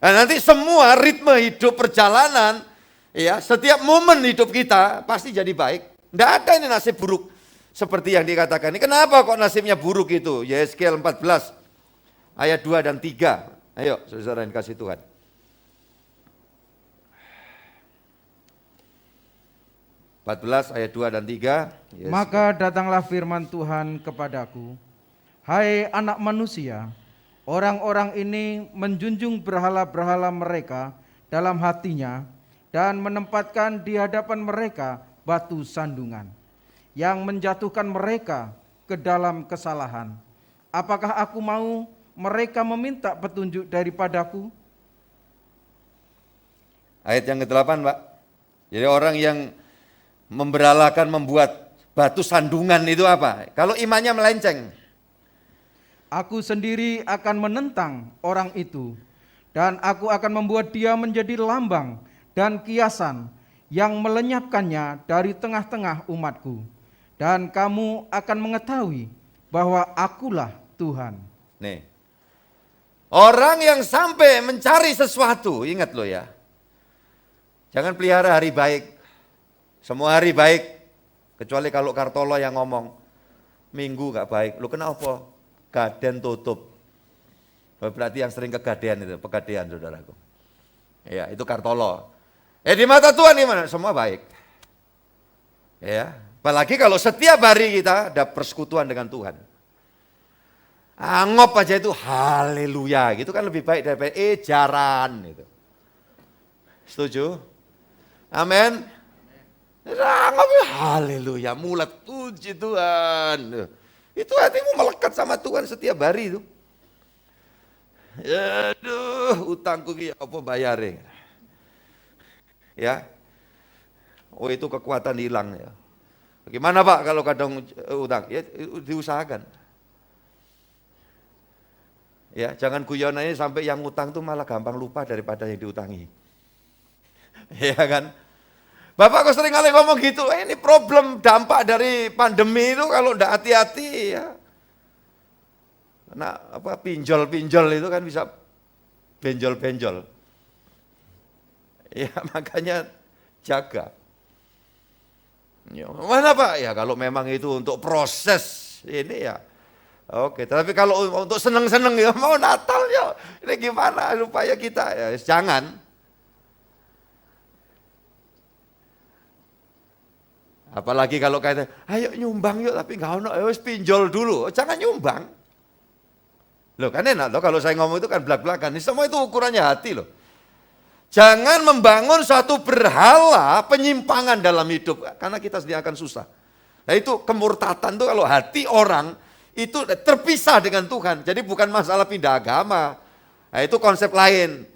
Nah, nanti semua ritme hidup perjalanan, ya, setiap momen hidup kita pasti jadi baik. Tidak ada ini nasib buruk seperti yang dikatakan ini. Kenapa kok nasibnya buruk itu? Yeskel 14 ayat 2 dan 3. Ayo saudara yang kasih Tuhan. Ayat 2 dan 3. Yes.
Maka datanglah firman Tuhan kepadaku, hai anak manusia, orang-orang ini menjunjung berhala-berhala mereka dalam hatinya dan menempatkan di hadapan mereka batu sandungan yang menjatuhkan mereka ke dalam kesalahan. Apakah aku mau mereka meminta petunjuk daripadaku?
Ayat yang ke-8 Pak. Jadi orang yang memberalakan membuat batu sandungan itu apa? Kalau imannya melenceng.
Aku sendiri akan menentang orang itu, dan aku akan membuat dia menjadi lambang dan kiasan yang melenyapkannya dari tengah-tengah umatku. Dan kamu akan mengetahui bahwa akulah Tuhan.
Nih, orang yang sampai mencari sesuatu, ingat loh ya, jangan pelihara hari baik. Semua hari baik, kecuali kalau Kartolo yang ngomong, minggu gak baik, lu kenapa? Gaden tutup. Berarti yang sering kegadean itu, pegadean saudaraku. Ya, itu Kartolo. Di mata Tuhan gimana? Semua baik. Ya, apalagi kalau setiap hari kita ada persekutuan dengan Tuhan. Angop aja itu haleluya, gitu kan lebih baik daripada ejaran itu. Setuju? Amin. Angop haleluya, mulat puji Tuhan. Itu hatimu melekat sama Tuhan setiap hari itu. Aduh, utangku ki apa bayarin? Ya. Oh, itu kekuatan hilang ya. Bagaimana Pak kalau kadang utang? Ya diusahakan. Ya, jangan guyonan ini sampai yang utang tuh malah gampang lupa daripada yang diutangi. Ya kan? Bapak kok sering kali ngomong gitu, ini problem dampak dari pandemi itu kalau enggak hati-hati ya. Nah, pinjol-pinjol itu kan bisa benjol-benjol. Ya, makanya jaga. Ya, mana Pak? Ya kalau memang itu untuk proses ini ya. Oke, tapi kalau untuk seneng-seneng ya mau Natal ya, ini gimana supaya kita ya jangan. Apalagi kalau kata, ayo nyumbang yuk tapi nggak ono, wis pinjol dulu, jangan nyumbang. Loh kan enak loh kalau saya ngomong itu kan belak-belakan, ini semua itu ukurannya hati loh. Jangan membangun suatu berhala penyimpangan dalam hidup, karena kita sendiri akan susah. Nah itu kemurtatan tuh kalau hati orang, itu terpisah dengan Tuhan, jadi bukan masalah pindah agama. Nah itu konsep lain.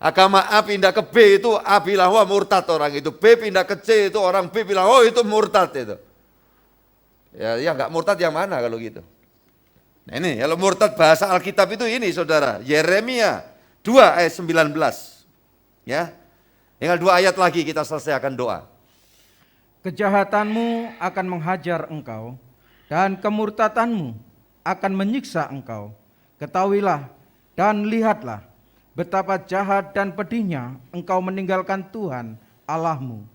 Agama A pindah ke B itu A bilang wah murtad orang itu, B pindah ke C itu orang B bilang oh itu murtad itu. Ya enggak murtad yang mana kalau gitu. Nah ini kalau murtad bahasa Alkitab itu ini saudara, Yeremia 2 ayat 19. Ya, tinggal 2 ayat lagi kita selesaikan doa.
Kejahatanmu akan menghajar engkau, dan kemurtadanmu akan menyiksa engkau. Ketahuilah dan lihatlah betapa jahat dan pedihnya engkau meninggalkan Tuhan Allahmu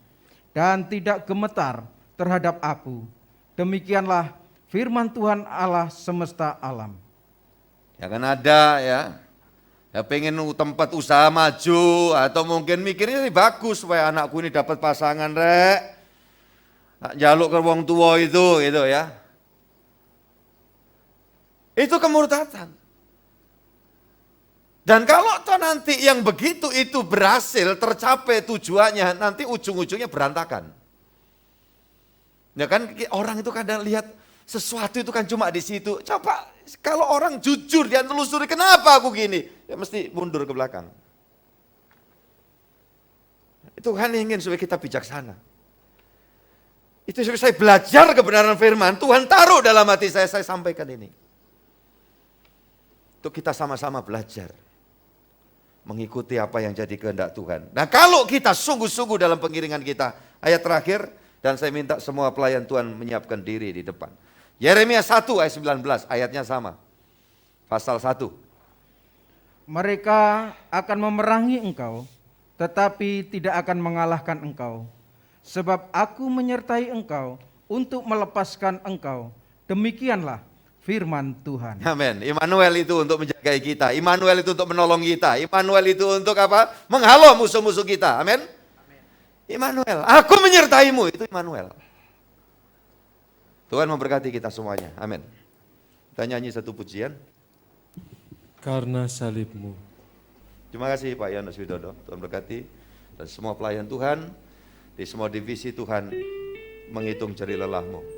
dan tidak gemetar terhadap aku. Demikianlah firman Tuhan Allah semesta alam.
Ya kan ada ya pengen tempat usaha maju atau mungkin mikirnya sih bagus supaya anakku ini dapat pasangan rek. Jaluk ke wong tua itu gitu ya. Itu kemurtatan. Dan kalau toh nanti yang begitu itu berhasil tercapai tujuannya, nanti ujung-ujungnya berantakan. Ya kan orang itu kadang lihat sesuatu itu kan cuma di situ. Coba kalau orang jujur dia telusuri kenapa aku gini, ya mesti mundur ke belakang. Tuhan ingin supaya kita bijaksana. Itu supaya saya belajar kebenaran firman, Tuhan taruh dalam hati saya sampaikan ini. Untuk kita sama-sama belajar. Mengikuti apa yang jadi kehendak Tuhan. Nah kalau kita sungguh-sungguh dalam pengiringan kita, ayat terakhir, dan saya minta semua pelayan Tuhan menyiapkan diri di depan. Yeremia 1 ayat 19, ayatnya sama. Pasal 1.
Mereka akan memerangi engkau, tetapi tidak akan mengalahkan engkau. Sebab aku menyertai engkau untuk melepaskan engkau. Demikianlah firman Tuhan.
Amin. Immanuel itu untuk menjaga kita. Immanuel itu untuk menolong kita. Immanuel itu untuk apa? Menghalau musuh-musuh kita. Amin. Immanuel. Aku menyertaimu. Itu Immanuel. Tuhan memberkati kita semuanya. Amin. Kita nyanyi satu pujian.
Karena salibmu.
Terima kasih Pak Yohanes Widodo. Tuhan berkati. Dan semua pelayan Tuhan. Di semua divisi Tuhan menghitung jeri lelahmu.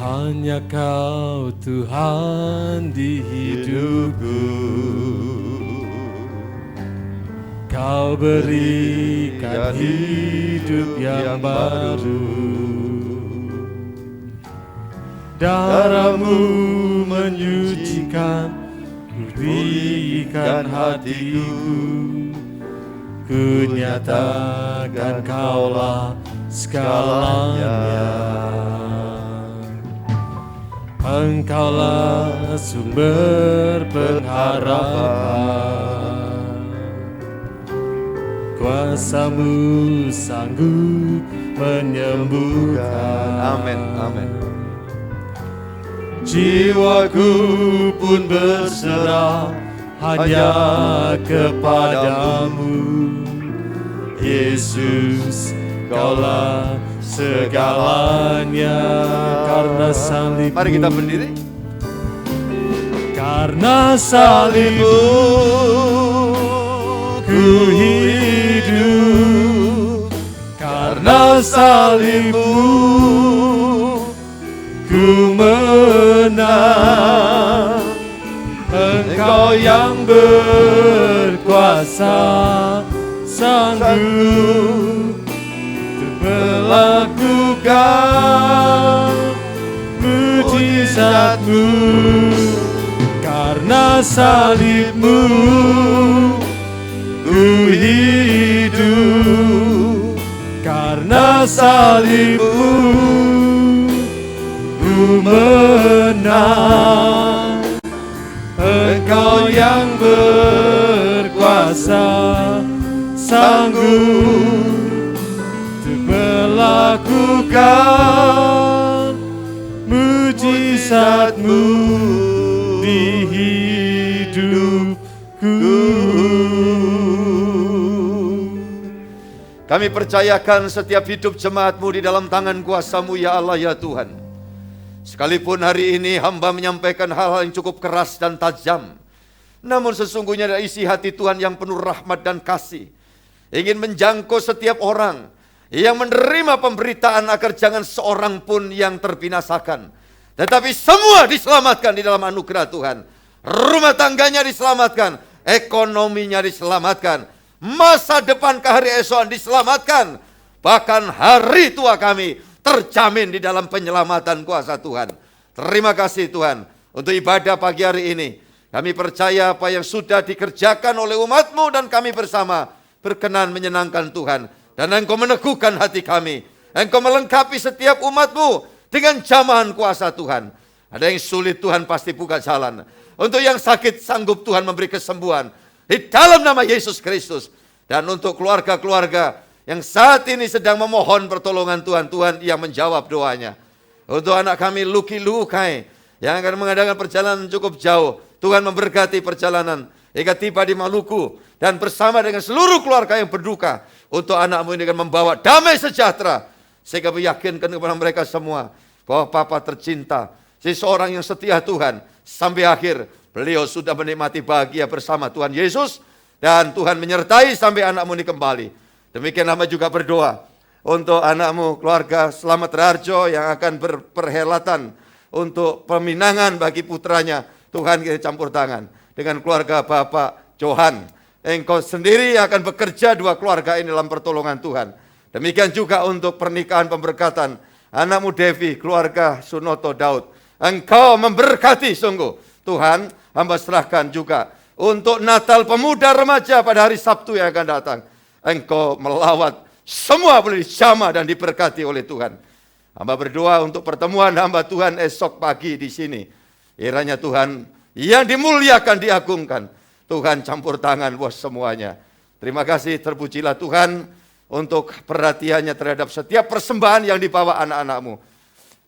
Hanya Kau Tuhan di hidupku, Kau berikan hidup yang baru. Darah-Mu menyucikan, pulihkan hatiku. Ku nyatakan Kaulah segalanya. Engkaulah sumber pengharapan, kuasa-Mu sanggup menyembuhkan.
Amin, amin.
Jiwaku pun berserah hanya kepadamu, Yesus, Kaulah segalanya. Karena salibmu,
Mari kita berdiri.
karena salibmu ku hidup, karena salibmu ku menang. Engkau yang berkuasa, sanggup untuk melakukan mujizat-Mu. Karena salibmu ku hidup, karena salibmu ku menang. Engkau yang berkuasa, sanggup untuk melakukan mujizat-Mu di hidupku.
Kami percayakan setiap hidup jemaat-Mu di dalam tangan kuasa-Mu ya Allah ya Tuhan. Sekalipun hari ini hamba menyampaikan hal-hal yang cukup keras dan tajam, namun sesungguhnya dari isi hati Tuhan yang penuh rahmat dan kasih, ingin menjangkau setiap orang yang menerima pemberitaan agar jangan seorang pun yang terbinasakan, tetapi semua diselamatkan di dalam anugerah Tuhan. Rumah tangganya diselamatkan, ekonominya diselamatkan, masa depan ke hari esok diselamatkan, bahkan hari tua kami terjamin di dalam penyelamatan kuasa Tuhan. Terima kasih Tuhan untuk ibadah pagi hari ini. Kami percaya apa yang sudah dikerjakan oleh umat-Mu dan kami bersama berkenan menyenangkan Tuhan. Dan Engkau meneguhkan hati kami. Engkau melengkapi setiap umat-Mu dengan jamahan kuasa Tuhan. Ada yang sulit Tuhan pasti buka jalan. Untuk yang sakit sanggup Tuhan memberi kesembuhan. Di dalam nama Yesus Kristus. Dan untuk keluarga-keluarga yang saat ini sedang memohon pertolongan Tuhan, Tuhan yang menjawab doanya. Untuk anak kami Luki Lukai yang akan mengadakan perjalanan cukup jauh, Tuhan memberkati perjalanan hingga tiba di Maluku dan bersama dengan seluruh keluarga yang berduka. Untuk anak-Mu ini akan membawa damai sejahtera sehingga meyakinkan kepada mereka semua bahwa Papa tercinta, seseorang yang setia Tuhan sampai akhir. Beliau sudah menikmati bahagia bersama Tuhan Yesus dan Tuhan menyertai sampai anak-Mu ini kembali. Demikian hamba juga berdoa untuk anak-Mu, keluarga Selamat Raharjo yang akan berperhelatan untuk peminangan bagi putranya. Tuhan kita campur tangan dengan keluarga Bapak Johan. Engkau sendiri akan bekerja dua keluarga ini dalam pertolongan Tuhan. Demikian juga untuk pernikahan pemberkatan anak-Mu Devi, keluarga Sunoto Daud. Engkau memberkati sungguh. Tuhan, hamba serahkan juga untuk Natal pemuda remaja pada hari Sabtu yang akan datang. Engkau melawat, semua boleh dijamah dan diberkati oleh Tuhan. Hamba berdoa untuk pertemuan hamba Tuhan esok pagi di sini. Kiranya Tuhan yang dimuliakan, diagungkan. Tuhan campur tangan buat semuanya. Terima kasih, terpujilah Tuhan untuk perhatiannya terhadap setiap persembahan yang dibawa anak-anak-Mu.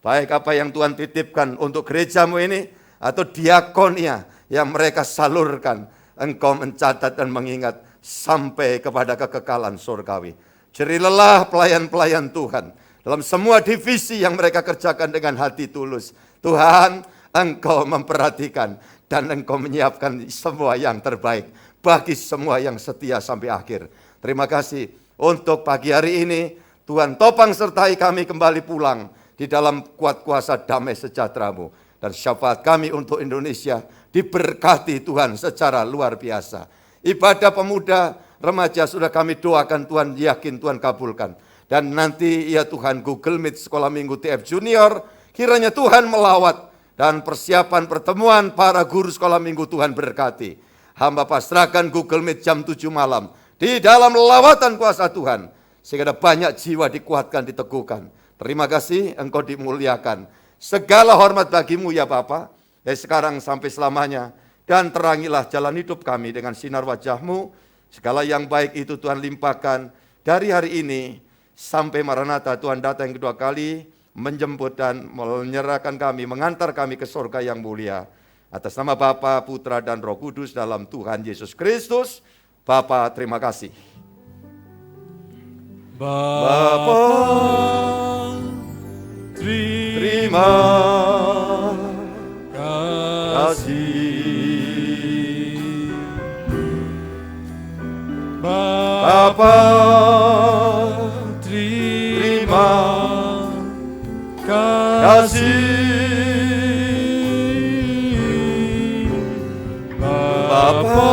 Baik apa yang Tuhan titipkan untuk gereja-Mu ini, atau diakonia yang mereka salurkan. Engkau mencatat dan mengingat sampai kepada kekekalan surgawi. Jeri lelah pelayan-pelayan Tuhan dalam semua divisi yang mereka kerjakan dengan hati tulus. Tuhan, Engkau memperhatikan dan Engkau menyiapkan semua yang terbaik bagi semua yang setia sampai akhir. Terima kasih untuk pagi hari ini. Tuhan topang sertai kami kembali pulang di dalam kuat kuasa damai sejahtera-Mu. Dan syafaat kami untuk Indonesia diberkati Tuhan secara luar biasa. Ibadah pemuda remaja sudah kami doakan, Tuhan yakin Tuhan kabulkan. Dan nanti ya Tuhan Google Meet Sekolah Minggu TF Junior, kiranya Tuhan melawat. Dan persiapan pertemuan para guru sekolah minggu Tuhan berkati. Hamba pasrahkan Google Meet jam 7 malam. Di dalam lawatan kuasa Tuhan. Sehingga ada banyak jiwa dikuatkan, diteguhkan. Terima kasih, Engkau dimuliakan. Segala hormat bagimu ya Bapa. Dari sekarang sampai selamanya. Dan terangilah jalan hidup kami dengan sinar wajah-Mu. Segala yang baik itu Tuhan limpahkan dari hari ini sampai Maranatha Tuhan datang yang kedua kali, menjemput dan menyerahkan kami, mengantar kami ke surga yang mulia. Atas nama Bapa, Putra, dan Roh Kudus dalam Tuhan Yesus Kristus, Bapa terima kasih.
Bapa,
Terima kasih. Bapa, terima kasih. Bapa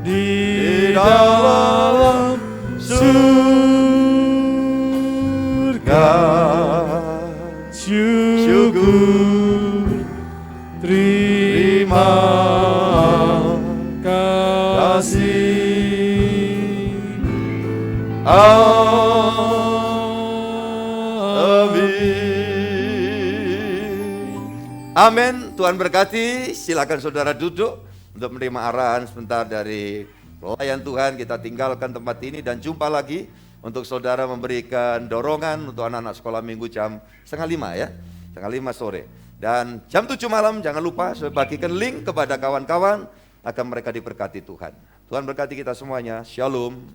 di dalam surga, syukur, terima kasih. Amin. Tuhan berkati. Silakan saudara duduk untuk menerima arahan sebentar dari pelayan Tuhan. Kita tinggalkan tempat ini dan jumpa lagi untuk saudara memberikan dorongan untuk anak-anak sekolah minggu jam 4:30 ya, 4:30 sore. Dan jam 7 malam jangan lupa saya bagikan link kepada kawan-kawan agar mereka diberkati Tuhan. Tuhan berkati kita semuanya. Shalom.